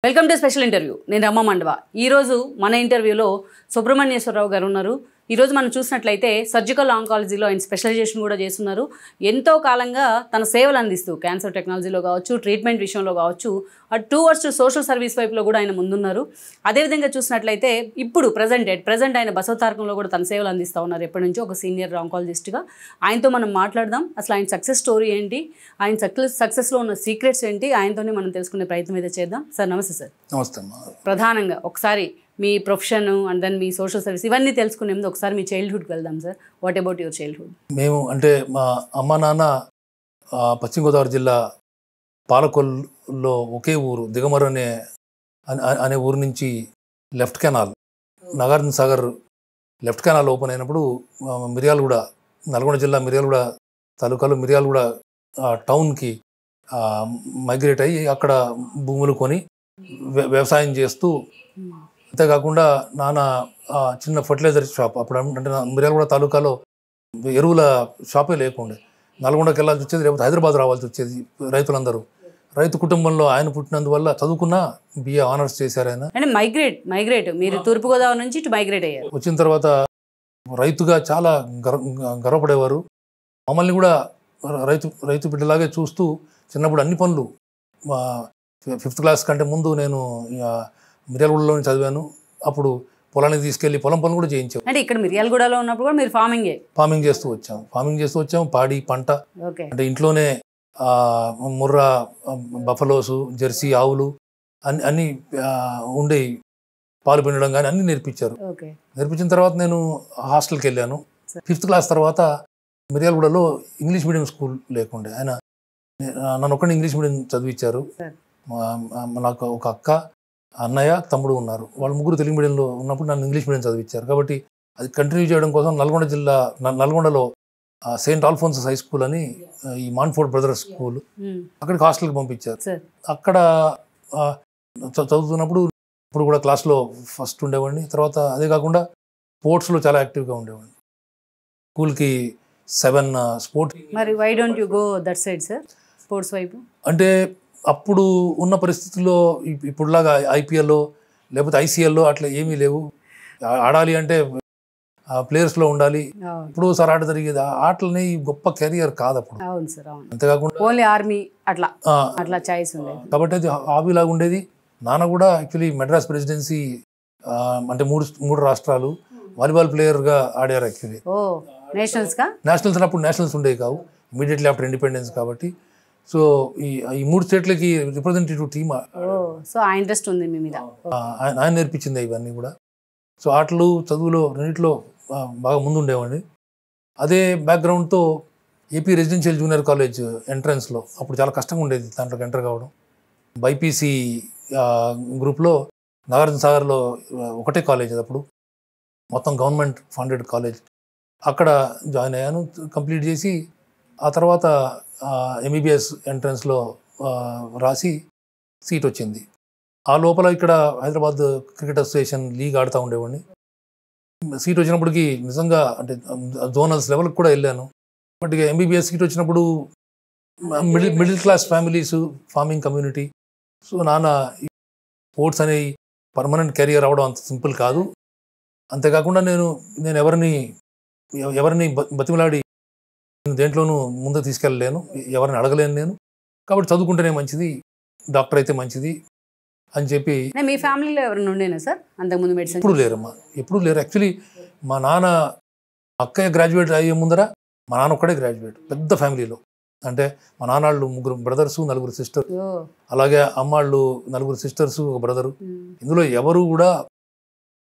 Welcome to special interview. నేను రమ్మ మండవ. ఈరోజు మన ఇంటర్వ్యూలో సుబ్రహ్మణ్యేశ్వరరావు గారు ఉన్నారు. ఈరోజు మనం చూసినట్లయితే సర్జికల్ ఆంకాలజీలో ఆయన స్పెషలైజేషన్ కూడా చేస్తున్నారు. ఎంతో కాలంగా తన సేవలు అందిస్తూ క్యాన్సర్ టెక్నాలజీలో కావచ్చు, ట్రీట్మెంట్ విషయంలో కావచ్చు, టువర్డ్స్ సోషల్ సర్వీస్ వైపులో కూడా ఆయన ముందున్నారు. అదేవిధంగా చూసినట్లయితే ఇప్పుడు ప్రజెంట్ ఆయన బసవతారకంలో కూడా తన సేవలు అందిస్తూ ఉన్నారు. ఎప్పటి నుంచో ఒక సీనియర్ ఆంకాలజిస్ట్గా. ఆయనతో మనం మాట్లాడదాం. అసలు ఆయన సక్సెస్ స్టోరీ ఏంటి, ఆయన సక్సెస్లో ఉన్న సీక్రెట్స్ ఏంటి, ఆయనతోనే మనం తెలుసుకునే ప్రయత్నం అయితే చేద్దాం. సార్ నమస్తే. సార్ నమస్తే. ప్రధానంగా ఒకసారి మీ ప్రొఫెషన్ అండ్ దెన్ మీ సోషల్ సర్వీస్ ఇవన్నీ తెలుసుకునే ముందు ఒకసారి మీ చైల్డ్హుడ్కి వెళ్దాం sir. What about your childhood? మేము అంటే మా అమ్మ నాన్న పశ్చిమ గోదావరి జిల్లా పాలకొల్లులో ఒకే ఊరు దిగమర్ అనే ఊరు నుంచి left canal Nagarjuna Sagar left canal open అయినప్పుడు మిర్యాలగూడ, నల్గొండ జిల్లా మిర్యాలగూడ తాలూకాలో మిర్యాలగూడ టౌన్కి మైగ్రేట్ అయ్యి అక్కడ భూములు కొని వ్యవసాయం చేస్తూ, అంతేకాకుండా నాన్న చిన్న ఫర్టిలైజర్ షాప్, అప్పుడు అంటే మిర్యాలగూడ తాలూకాలో ఎరువుల షాపే లేకుండే. నల్గొండకి వెళ్ళాల్సి వచ్చేది, లేకపోతే హైదరాబాద్ రావాల్సి వచ్చేది. రైతులందరూ రైతు కుటుంబంలో ఆయన పుట్టినందువల్ల చదువుకున్న బిఏ ఆనర్స్ చేశారు ఆయన. అంటే మైగ్రేట్ మీరు తూర్పుగోదావరి నుంచి ఇటు మైగ్రేట్ అయ్యారు. వచ్చిన తర్వాత రైతుగా చాలా గర్వపడేవారు. మమ్మల్ని కూడా రైతు బిడ్డలాగే చూస్తూ చిన్నప్పుడు అన్ని పనులు, 5th క్లాస్ కంటే ముందు నేను మిర్యాలగూడలోనే చదివాను. అప్పుడు పొలానికి తీసుకెళ్ళి పొలం పనులు కూడా చేయించాం. అంటే ఇక్కడ మిర్యాలగూడలో ఉన్నప్పుడు కూడా మీరు ఫార్మింగ్ చేస్తూ వచ్చాం. పాడి పంట అంటే ఇంట్లోనే ముర్రా, బఫలోసు, జెర్సీ ఆవులు అన్ని ఉండే పాలు పిండడం కానీ అన్ని నేర్పించారు. నేర్పించిన తర్వాత నేను హాస్టల్కి వెళ్ళాను. 5th క్లాస్ తర్వాత మిర్యాలగూడలో ఇంగ్లీష్ మీడియం స్కూల్ లేకుండే. ఆయన నన్ను ఒక్కడిని ఇంగ్లీష్ మీడియం చదివించారు. నాకు ఒక అక్క, అన్నయ్య, తమ్ముడు ఉన్నారు. వాళ్ళు ముగ్గురు తెలుగు మీడియంలో ఉన్నప్పుడు నన్ను ఇంగ్లీష్ మీడియం చదివించారు. కాబట్టి అది కంటిన్యూ చేయడం కోసం నల్గొండలో సెయింట్ ఆల్ఫోన్సస్ హై స్కూల్ అని ఈ మాన్ఫోర్డ్ బ్రదర్స్ స్కూల్, అక్కడికి హాస్టల్కి పంపించారు. అక్కడ చదువుతున్నప్పుడు ఇప్పుడు కూడా క్లాస్లో ఫస్ట్ ఉండేవాడిని. తర్వాత అదే కాకుండా స్పోర్ట్స్లో చాలా యాక్టివ్గా ఉండేవాడిని. స్కూల్కి 7 స్పోర్ట్స్. మరి why don't you go that side sir, sports వైపు? అంటే అప్పుడు ఉన్న పరిస్థితుల్లో ఇప్పుడులాగా ఐపీఎల్లో లేకపోతే ఐసీఎల్లో అట్లా ఏమీ లేవు. ఆడాలి అంటే ప్లేయర్స్లో ఉండాలి. ఇప్పుడు సార్ ఆట జరిగేది ఆటలని గొప్ప కెరియర్ కాదు అప్పుడు. అంతేకాకుండా ఓన్లీ ఆర్మీ అట్లా చాయిస్ ఉండేది. కాబట్టి అది హాబీ లాగా ఉండేది. నాన్న కూడా యాక్చువల్లీ మెడ్రాస్ ప్రెసిడెన్సీ అంటే మూడు రాష్ట్రాలు వాలీబాల్ ప్లేయర్గా ఆడారు. యాక్చువల్లీ నేషనల్స్ అప్పుడు నేషనల్స్ ఉండేవి కావు, ఇమీడియట్లీ ఆఫ్టర్ ఇండిపెండెన్స్. కాబట్టి సో ఈ 3 స్టేట్లకి రిప్రజెంటేటివ్ టీమ్. సో ఆ ఇంట్రెస్ట్ ఉంది మీ మీద. ఆయన నేర్పించింది ఇవన్నీ కూడా. సో ఆటలు, చదువులో రెండింటిలో బాగా ముందు ఉండేవాడిని. అదే బ్యాక్గ్రౌండ్తో ఏపీ రెసిడెన్షియల్ జూనియర్ కాలేజ్ ఎంట్రన్స్లో అప్పుడు చాలా కష్టంగా ఉండేది దాంట్లోకి ఎంటర్ కావడం. బైపీసీ గ్రూప్లో నాగార్జున సాగర్లో ఒకటే కాలేజ్ అది, అప్పుడు మొత్తం గవర్నమెంట్ ఫండెడ్ కాలేజ్. అక్కడ జాయిన్ అయ్యాను, కంప్లీట్ చేసి ఆ తర్వాత ఎంబీబీఎస్ ఎంట్రన్స్లో రాసి సీట్ వచ్చింది. ఆ లోపల ఇక్కడ హైదరాబాద్ క్రికెట్ అసోసియేషన్ లీగ్ ఆడుతూ ఉండేవాడిని. సీట్ వచ్చినప్పటికీ నిజంగా అంటే జోనల్స్ లెవెల్కి కూడా వెళ్ళాను. బట్ ఇక ఎంబీబీఎస్ సీట్ వచ్చినప్పుడు middle class families, farming community. So నాన్న స్పోర్ట్స్ అనే పర్మనెంట్ కెరియర్ అవ్వడం అంత సింపుల్ కాదు. అంతేకాకుండా నేను ఎవరిని బతిమలాడి దేంట్లోనూ ముందు తీసుకెళ్ళలేను, ఎవరిని అడగలేను నేను. కాబట్టి చదువుకుంటేనే మంచిది, డాక్టర్ అయితే మంచిది అని చెప్పి. మీ ఫ్యామిలీలో ఎవరైనా ఉండేనా సార్ అంతకుముందు మెడిసిన్? ఎప్పుడు లేరమ్మా, ఎప్పుడు లేరు. యాక్చువల్లీ మా నాన్న అక్కయ్య గ్రాడ్యుయేట్ అయ్యే ముందర మా నాన్న ఒక్కడే గ్రాడ్యుయేట్ పెద్ద ఫ్యామిలీలో. అంటే మా నాన్నాళ్ళు 3 బ్రదర్స్, 4 సిస్టర్స్, అలాగే అమ్మాళ్ళు 4 సిస్టర్స్, 1 బ్రదరు. ఇందులో ఎవరు కూడా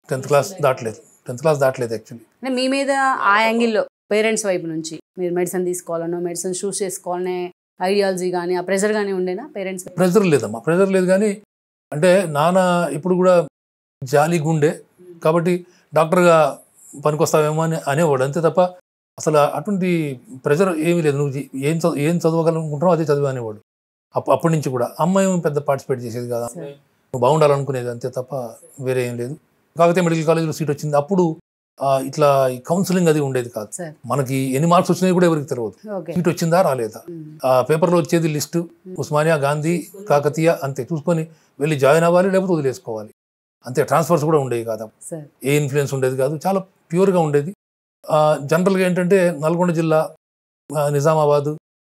10th క్లాస్ దాటలేదు యాక్చువల్లీ. మీ మీద ఆ యాంగిల్లో పేరెంట్స్ వైపు నుంచి మీరు మెడిసిన్ తీసుకోవాలనో, మెడిసిన్ చూస్ చేసుకోవాలనే ఐడియాలజీ కానీ, ఆ ప్రెషర్ కానీ ఉండేనా పేరెంట్స్? ప్రెషర్ లేదమ్మా, ప్రెషర్ లేదు. కానీ అంటే నాన్న ఇప్పుడు కూడా జాలీగా ఉండే, కాబట్టి డాక్టర్గా పనికొస్తావేమో అని అనేవాడు, అంతే తప్ప అసలు అటువంటి ప్రెషర్ ఏమీ లేదు. నువ్వు ఏం చదవగలనుకుంటున్నావు అదే చదివి అనేవాడు. అప్పటి నుంచి కూడా అమ్మ ఏమో పెద్ద పార్టిసిపేట్ చేసేది కదా, నువ్వు బాగుండాలనుకునేది అంతే తప్ప వేరే ఏం లేదు. కాకపోతే మెడికల్ కాలేజ్లో సీట్ వచ్చింది. అప్పుడు ఇట్లా కౌన్సిలింగ్ అది ఉండేది కాదు. సార్ మనకి ఎన్ని మార్క్స్ వచ్చినాయి కూడా ఎవరికి తెలియదు. ఓకే సీట్ వచ్చిందా రాలేదా, పేపర్లో వచ్చేది లిస్టు ఉస్మానియా, గాంధీ, కాకతీయ అంతే, చూసుకొని వెళ్ళి జాయిన్ అవ్వాలి లేకపోతే వదిలేసుకోవాలి అంతే. ట్రాన్స్ఫర్స్ కూడా ఉండేవి కాదు, సార్ ఏ ఇన్ఫ్లుయెన్స్ ఉండేది కాదు, చాలా ప్యూర్గా ఉండేది. జనరల్గా ఏంటంటే నల్గొండ జిల్లా, నిజామాబాద్,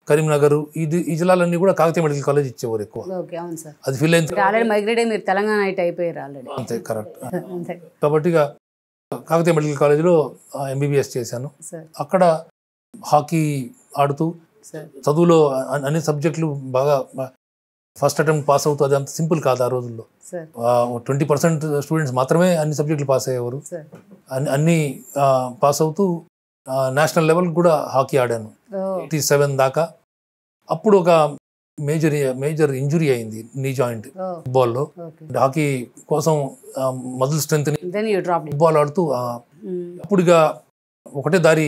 కరీంనగర్ ఈ జిల్లాలన్నీ కూడా కాకతీయ మెడికల్ కాలేజ్ ఇచ్చేవారు ఎక్కువ. ఓకే అవును సార్. అది ఫిల్ అయిన ఆల్రెడీ మైగ్రేట్ అయ్యి మీరు తెలంగాణ అయితే అయిపోయారు ఆల్రెడీ. అంతే కరెక్ట్. అంతే కాబట్టి ఇక కాకతీయ మెడికల్ కాలేజ్లో ఎంబీబీఎస్ చేశాను. సార్ అక్కడ హాకీ ఆడుతూ సార్ చదువులో అన్ని సబ్జెక్టులు బాగా ఫస్ట్ అటెంప్ట్ పాస్ అవుతూ, అది అంత సింపుల్ కాదు ఆ రోజుల్లో. సార్ 20% స్టూడెంట్స్ మాత్రమే అన్ని సబ్జెక్టులు పాస్ అయ్యేవారు. సార్ అన్ని పాస్ అవుతూ నేషనల్ లెవెల్ కూడా హాకీ ఆడాను 87 దాకా. అప్పుడు ఒక మేజర్ ఇంజురీ అయింది, నీ జాయింట్ ఫుట్బాల్లో. హాకీ కోసం మజిల్ స్ట్రెంత్ ఫుట్బాల్ ఆడుతూ అప్పుడు ఇక ఒకటే దారి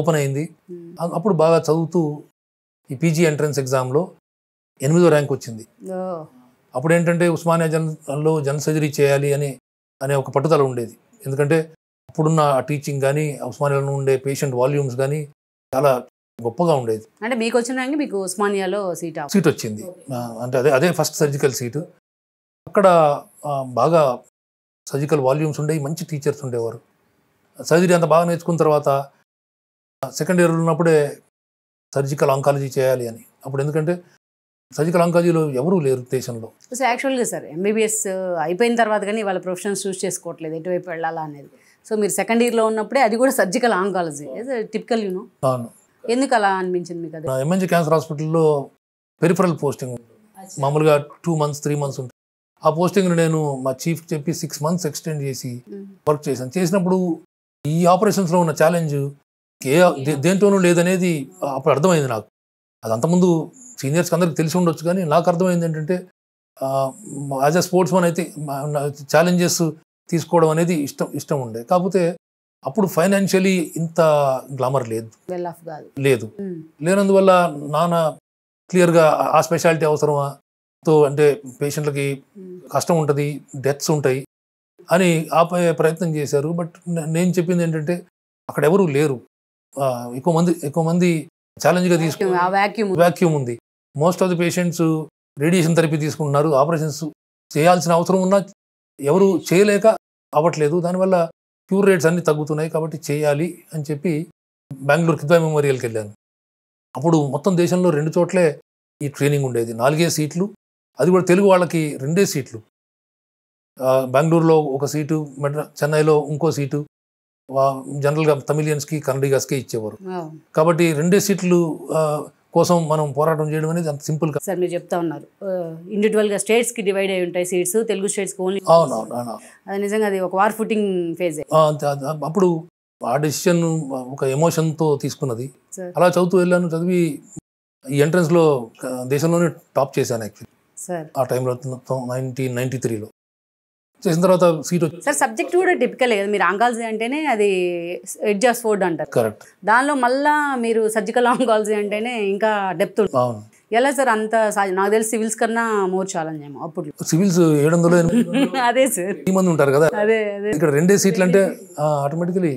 ఓపెన్ అయింది. అప్పుడు బాగా చదువుతూ ఈ పీజీ ఎంట్రన్స్ ఎగ్జామ్లో 8వ ర్యాంక్ వచ్చింది. అప్పుడు ఏంటంటే ఉస్మానియా జనరల్ సర్జరీ చేయాలి అనే ఒక పట్టుదల ఉండేది. ఎందుకంటే అప్పుడున్న టీచింగ్ కానీ ఉస్మానియాలో ఉండే పేషెంట్ వాల్యూమ్స్ కానీ చాలా గొప్పగా ఉండేది. అంటే మీకు వచ్చిన ర్యాంక్ మీకు ఉస్మానియాలో సీట్ వచ్చింది. అంటే అదే ఫస్ట్ సర్జికల్ సీటు. అక్కడ బాగా సర్జికల్ వాల్యూమ్స్ ఉండేవి, మంచి టీచర్స్ ఉండేవారు. సర్జరీ అంత బాగా నేర్చుకున్న తర్వాత సెకండ్ ఇయర్లో ఉన్నప్పుడే సర్జికల్ ఆంకాలజీ చేయాలి అని. అప్పుడు ఎందుకంటే సర్జికల్ ఆంకాలజీలో ఎవరూ లేరు దేశంలో. సో యాక్చువల్గా సార్ ఎంబీబీఎస్ అయిపోయిన తర్వాత కానీ వాళ్ళ ప్రొఫెషన్స్ చూస్ చేసుకోవట్లేదు ఎటువైపు వెళ్ళాలా అనేది. సో మీరు సెకండ్ ఇయర్లో ఉన్నప్పుడే అది కూడా సర్జికల్ ఆంకాలజీ టిపికల్ యూనో. అవును. ఎందుకు అలా అనిపించింది మీకు? అది ఎంఎన్జీ క్యాన్సర్ హాస్పిటల్లో పెరిఫరల్ పోస్టింగ్ మామూలుగా 2 months 3 months ఉంటుంది. ఆ పోస్టింగ్ నేను మా చీఫ్ చెప్పి 6 months ఎక్స్టెండ్ చేసి వర్క్ చేశాను. చేసినప్పుడు ఈ ఆపరేషన్స్లో ఉన్న ఛాలెంజ్ దేంట్లోనూ లేదనేది అప్పుడు అర్థమైంది నాకు. అది అంతకుముందు సీనియర్స్కి అందరికి తెలిసి ఉండొచ్చు, కానీ నాకు అర్థమైంది ఏంటంటే యాజ్ ఎ స్పోర్ట్స్ మ్యాన్ అయితే ఛాలెంజెస్ తీసుకోవడం అనేది ఇష్టం ఉండే. కాకపోతే అప్పుడు ఫైనాన్షియలీ ఇంత గ్లామర్ లేదు. లేనందువల్ల నాన్న క్లియర్గా ఆ స్పెషాలిటీ అవసరమా, అంటే పేషెంట్లకి కష్టం ఉంటుంది, డెత్స్ ఉంటాయి అని ఆపే ప్రయత్నం చేశారు. బట్ నేను చెప్పింది ఏంటంటే అక్కడ ఎవరు లేరు, ఎక్కువ మంది ఛాలెంజ్గా తీసుకున్న వ్యాక్యూమ్ ఉంది. Most of the patients radiation therapy తీసుకుంటున్నారు. ఆపరేషన్స్ చేయాల్సిన అవసరం ఉన్నా ఎవరు చేయలేక అవ్వట్లేదు. దానివల్ల క్యూర్ రేట్స్ అన్నీ తగ్గుతున్నాయి. కాబట్టి చేయాలి అని చెప్పి బెంగళూరు కిద్వాయి మెమోరియల్కి వెళ్ళాను. అప్పుడు మొత్తం దేశంలో 2 చోట్లే ఈ ట్రైనింగ్ ఉండేది. 4 సీట్లు, అది కూడా తెలుగు వాళ్ళకి 2 సీట్లు. బెంగళూరులో ఒక సీటు, చెన్నైలో ఇంకో సీటు, జనరల్గా తమిళియన్స్కి కన్నడిగస్కి ఇచ్చేవారు. కాబట్టి 2 సీట్లు కోసం మనం పోరాటం చేయడం అనేది అంత సింపుల్గా. సార్ మీరు చెప్తా ఉన్నారు ఇండివిజువల్గా స్టేట్స్కి డివైడ్ అయి ఉంటాయి సీట్స్, తెలుగు స్టేట్స్కి ఓన్లీ. అవునవును. అది నిజంగా అది ఒక వార్ ఫుటింగ్ ఫేజ్. అప్పుడు ఆ డెసిషన్ ఒక ఎమోషన్తో తీసుకున్నది. అలా చదువుతూ వెళ్ళాను. చదివి ఈ ఎంట్రన్స్లో దేశంలోనే టాప్ చేశాను యాక్చువల్లీ సార్ ఆ టైంలో 1993లో. చేసిన తర్వాత సీట్ వచ్చింది. సార్ సబ్జెక్ట్ కూడా టిపికల్ కదా, మీరు ఆంకాలజీ అంటేనే అది ఎడ్జ్ ఆఫ్ స్వోర్డ్ అంటారు. కరెక్ట్. దానిలో మళ్ళా మీరు సర్జికల్ ఆంకాలజీ అంటేనే ఇంకా డెప్త్ ఉంటుంది. అవును. ఎలా సార్ అంత నాకు తెలిసి సివిల్స్ కన్నా మోర్ ఛాలెంజ్ ఏమో అప్పుడు. సివిల్స్ 700 అదే సార్ మంది ఉంటారు కదా. అదే ఇక్కడ 2 సీట్లు అంటే ఆటోమేటికలీ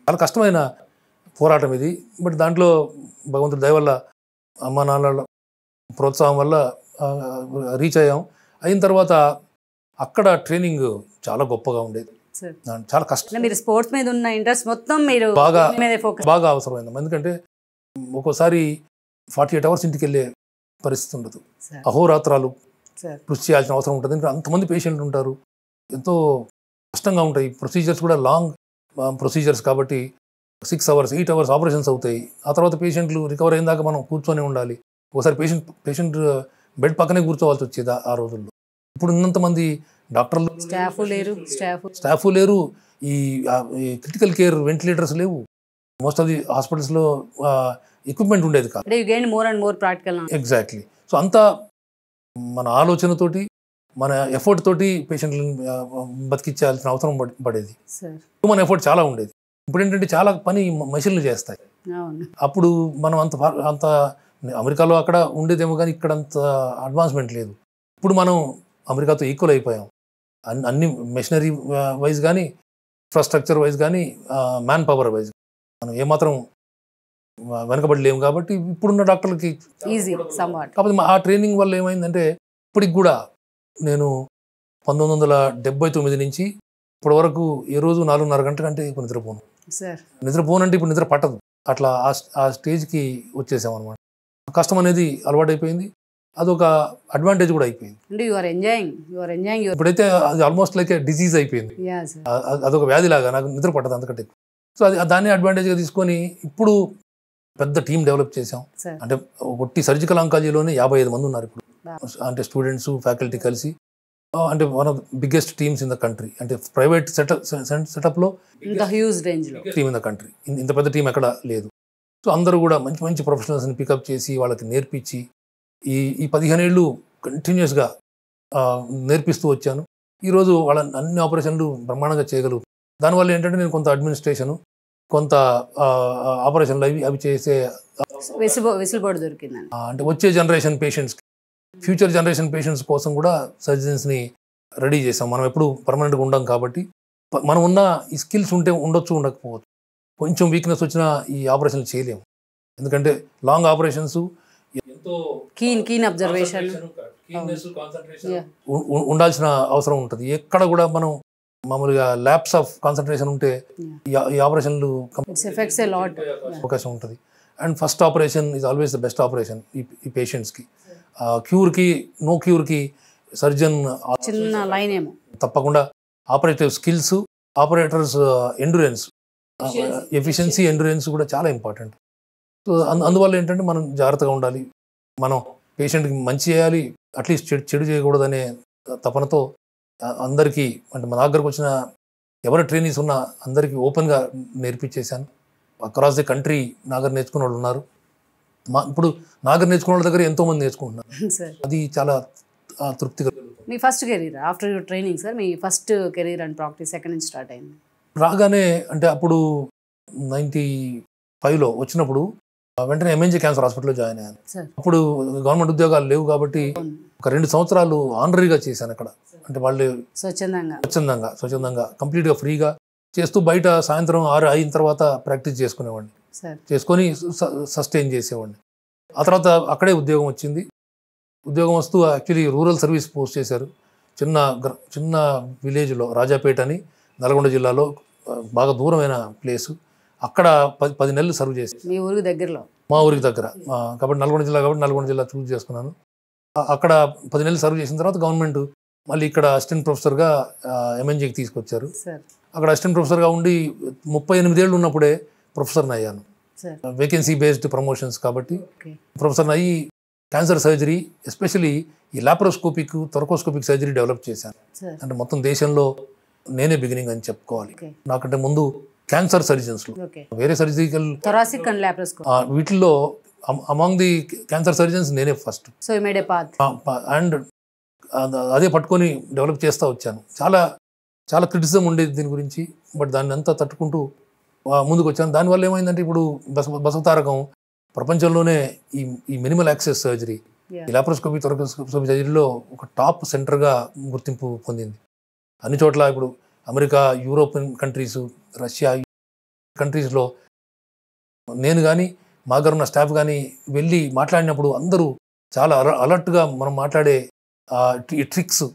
చాలా కష్టమైన పోరాటం ఇది. బట్ దాంట్లో భగవంతుడి దయ వల్ల, అమ్మ నాన్నల ప్రోత్సాహం వల్ల రీచ్ అయ్యాం. అయిన తర్వాత అక్కడ ట్రైనింగ్ చాలా గొప్పగా ఉండేది, చాలా కష్టం. మీరు స్పోర్ట్స్ మీద ఉన్న ఇంట్రెస్ట్ మొత్తం మీరు బాగా అవసరమైంది. ఎందుకంటే ఒక్కోసారి 48 hours ఇంటికి వెళ్ళే పరిస్థితి ఉండదు. అహోరాత్రాలు కృషి చేయాల్సిన అవసరం ఉంటుంది. ఎందుకంటే అంతమంది పేషెంట్లు ఉంటారు, ఎంతో కష్టంగా ఉంటాయి. ప్రొసీజర్స్ కూడా లాంగ్ ప్రొసీజర్స్ కాబట్టి 6 hours 8 hours ఆపరేషన్స్ అవుతాయి. ఆ తర్వాత పేషెంట్లు రికవర్ అయిన దాకా మనం కూర్చొని ఉండాలి. ఒకసారి పేషెంట్ బెడ్ పక్కనే కూర్చోవాల్సి వచ్చేది ఆ రోజుల్లో. ఇప్పుడు ఉన్నంతమంది డాక్టర్లు స్టాఫ్ లేరు. ఈ క్రిటికల్ కేర్ వెంటిలేటర్స్ లేవు. మోస్ట్ ఆఫ్ ది హాస్పిటల్స్లో ఎక్విప్మెంట్ ఉండేది కాదు. ఎగ్జాక్ట్లీ. సో అంతా మన ఆలోచనతోటి, మన ఎఫర్ట్ తోటి పేషెంట్లను బతికించాల్సిన అవసరం పడేది. హ్యూమన్ ఎఫర్ట్ చాలా ఉండేది. ఇప్పుడు ఏంటంటే చాలా పని మెషిన్లు చేస్తాయి. అప్పుడు మనం అంత అమెరికాలో అక్కడ ఉండేదేమో కానీ ఇక్కడ అంత అడ్వాన్స్మెంట్ లేదు. ఇప్పుడు మనం అమెరికాతో ఈక్వల్ అయిపోయాం అన్ని మెషినరీ వైజ్ కానీ ఇన్ఫ్రాస్ట్రక్చర్ వైజ్ కానీ మ్యాన్ పవర్ వైజ్ మనం ఏమాత్రం వెనకబడి లేము కాబట్టి ఇప్పుడున్న డాక్టర్లకి ఈజీ సమ్వాట్. కాకపోతే ఆ ట్రైనింగ్ వల్ల ఏమైందంటే ఇప్పటికి కూడా నేను 1979 నుంచి ఇప్పటి వరకు ఏ రోజు 4:30 గంటల కంటే ఇప్పుడు నిద్రపోను. నిద్రపోనంటే ఇప్పుడు నిద్ర పట్టదు. అట్లా ఆ స్టేజ్కి వచ్చేసాం అనమాట. కష్టం అనేది అలవాటైపోయింది. అదొక అడ్వాంటేజ్ కూడా అయిపోయింది. ఇప్పుడైతే అది ఆల్మోస్ట్ లైక్ డిజీజ్ అయిపోయింది. అదొక వ్యాధి లాగా నాకు నిద్ర పట్టదు అంతకంటే. సో అది దాన్ని అడ్వాంటేజ్గా తీసుకొని ఇప్పుడు పెద్ద టీం డెవలప్ చేసాం. అంటే ఒట్టి సర్జికల్ ఆంకాలజీలోనే 55 మంది ఉన్నారు ఇప్పుడు. అంటే స్టూడెంట్స్ ఫ్యాకల్టీ కలిసి అంటే one of biggest teams in the country. అంటే ప్రైవేట్ సెటప్లో టీమ్ ఇన్ ద కంట్రీ. ఇంత పెద్ద టీం ఎక్కడ లేదు. సో అందరూ కూడా మంచి మంచి ప్రొఫెషనల్స్ని పికప్ చేసి వాళ్ళకి నేర్పించి ఈ 15 ఏళ్ళు కంటిన్యూస్గా నేర్పిస్తూ వచ్చాను. ఈరోజు వాళ్ళ అన్ని ఆపరేషన్లు బ్రహ్మాండంగా చేయగలుగుతాను. దానివల్ల ఏంటంటే నేను కొంత అడ్మినిస్ట్రేషను కొంత ఆపరేషన్లు అవి చేసే వెసులుబాటు దొరికింది. అంటే వచ్చే జనరేషన్ పేషెంట్స్కి ఫ్యూచర్ జనరేషన్ పేషెంట్స్ కోసం కూడా సర్జన్స్ని రెడీ చేసాం. మనం ఎప్పుడు పర్మనెంట్గా ఉండం కాబట్టి మనం ఉన్న ఈ స్కిల్స్ ఉంటే ఉండొచ్చు ఉండకపోవచ్చు. కొంచెం వీక్నెస్ వచ్చినా ఈ ఆపరేషన్లు చేయలేము. ఎందుకంటే లాంగ్ ఆపరేషన్స్ ఎంతో కీన్ అబ్జర్వేషన్ ఉండాల్సిన అవసరం ఉంటుంది. ఎక్కడ కూడా మనం మామూలుగా ల్యాప్స్ ఆఫ్ కాన్సన్ట్రేషన్ ఉంటే ఈ ఆపరేషన్లు అవకాశం ఉంటుంది. And first operation is always the best operation ఈ పేషెంట్స్కి. నో క్యూర్కి సర్జన్ చిన్న లైన్ ఏమో తప్పకుండా operative skills, operators endurance, efficiency, endurance కూడా చాలా ఇంపార్టెంట్. సో అందువల్ల ఏంటంటే మనం జాగ్రత్తగా ఉండాలి. మనం పేషెంట్కి మంచి చేయాలి, అట్లీస్ట్ చెడు చేయకూడదనే తపనతో అందరికీ అంటే మన దగ్గరకు వచ్చిన ఎవరి ట్రైనీస్ ఉన్నా అందరికీ ఓపెన్గా నేర్పించేశాను. అక్రాస్ ది కంట్రీ నాగర్ నేర్చుకున్న వాళ్ళు ఉన్నారు. ఇప్పుడు నాగర్ నేర్చుకున్న వాళ్ళ దగ్గర ఎంతోమంది నేర్చుకుంటున్నారు. అది చాలా తృప్తిగా. మీ first career after your training sir, మీ ఫస్ట్ కెరీర్ అండ్ ప్రాక్టీస్ ఎక్కడి నుంచి స్టార్ట్ అయింది? రాగానే అంటే అప్పుడు 95లో వచ్చినప్పుడు వెంటనే ఎంఎన్జీ క్యాన్సర్ హాస్పిటల్లో జాయిన్ అయ్యాను. అప్పుడు గవర్నమెంట్ ఉద్యోగాలు లేవు కాబట్టి ఒక 2 సంవత్సరాలు ఆనరీగా చేశాను అక్కడ. అంటే వాళ్ళు స్వచ్ఛందంగా కంప్లీట్గా ఫ్రీగా చేస్తూ బయట సాయంత్రం 6 అయిన తర్వాత ప్రాక్టీస్ చేసుకునేవాడిని, చేసుకొని సస్టైన్ చేసేవాడిని. ఆ తర్వాత అక్కడే ఉద్యోగం వచ్చింది. ఉద్యోగం వస్తూ యాక్చువల్లీ రూరల్ సర్వీస్ పోస్ట్ చేశారు. చిన్న విలేజ్లో రాజాపేట అని నల్గొండ జిల్లాలో బాగా దూరమైన ప్లేసు. అక్కడ 10 నెలలు సర్వ్ చేసి మీ ఊరికి దగ్గరలో, మా ఊరికి దగ్గర కాబట్టి నల్గొండ జిల్లా చూస్ చేసుకున్నాను. అక్కడ 10 నెలలు సర్వ్ చేసిన తర్వాత గవర్నమెంట్ మళ్ళీ ఇక్కడ అసిస్టెంట్ ప్రొఫెసర్గా ఎంఎన్జీకి తీసుకొచ్చారు. అక్కడ అసిస్టెంట్ ప్రొఫెసర్గా ఉండి 38 ఏళ్ళు ఉన్నప్పుడే ప్రొఫెసర్ని అయ్యాను. వేకెన్సీ బేస్డ్ ప్రమోషన్స్ కాబట్టి ప్రొఫెసర్ని అయ్యి క్యాన్సర్ సర్జరీ, ఎస్పెషలీ ఈ లాప్రోస్కోపిక్, థొరకోస్కోపిక్ సర్జరీ డెవలప్ చేశాను. అంటే మొత్తం దేశంలో నేనే బిగినింగ్ అని చెప్పుకోవాలి. నాకంటే ముందు క్యాన్సర్ సర్జన్స్లో వేరే సర్జికల్ వీటిల్లో అమాంగ్ ది క్యాన్సర్ సర్జన్స్ నేనే ఫస్ట్. అండ్ అదే పట్టుకొని డెవలప్ చేస్తూ వచ్చాను. చాలా క్రిటిసిజం ఉండేది దీని గురించి, బట్ దాన్ని అంతా తట్టుకుంటూ ముందుకు వచ్చాను. దానివల్ల ఏమైందంటే ఇప్పుడు బసవతారకం ప్రపంచంలోనే ఈ మినిమల్ యాక్సెస్ సర్జరీ, ఈ లాప్రోస్కోపీ, థొరకోస్కోపీ సర్జరీలో ఒక టాప్ సెంటర్గా గుర్తింపు పొందింది. అన్ని చోట్ల ఇప్పుడు అమెరికా, యూరోపియన్ కంట్రీస్, రష్యా కంట్రీస్లో నేను కానీ మా దగ్గర ఉన్న స్టాఫ్ కానీ వెళ్ళి మాట్లాడినప్పుడు అందరూ చాలా అలర్ట్గా మనం మాట్లాడే ఈ ట్రిక్స్,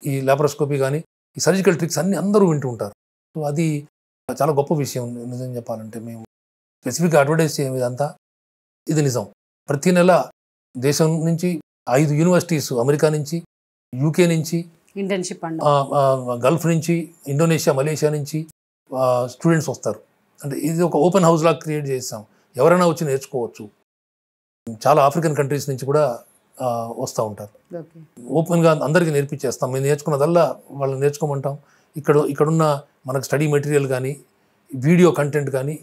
ఈ లాప్రోస్కోపీ కానీ ఈ సర్జికల్ ట్రిక్స్ అన్నీ అందరూ వింటూ ఉంటారు. సో అది చాలా గొప్ప విషయం నిజం చెప్పాలంటే. మేము స్పెసిఫిక్గా అడ్వర్టైజ్ చేయము ఇదంతా, ఇది నిజం. ప్రతి నెల దేశం నుంచి 5 యూనివర్సిటీస్, అమెరికా నుంచి, యూకే నుంచి, ఇంటర్న్షిప్, గల్ఫ్ నుంచి, ఇండోనేషియా, మలేషియా నుంచి స్టూడెంట్స్ వస్తారు. అంటే ఇది ఒక ఓపెన్ హౌస్ లాగా క్రియేట్ చేస్తాం. ఎవరైనా వచ్చి నేర్చుకోవచ్చు. చాలా ఆఫ్రికన్ కంట్రీస్ నుంచి కూడా వస్తూ ఉంటారు. ఓపెన్గా అందరికీ నేర్పించేస్తాం. మేము నేర్చుకున్నదల్లా వాళ్ళని నేర్చుకోమంటాం. ఇక్కడున్న మనకు స్టడీ మెటీరియల్ కానీ వీడియో కంటెంట్ కానీ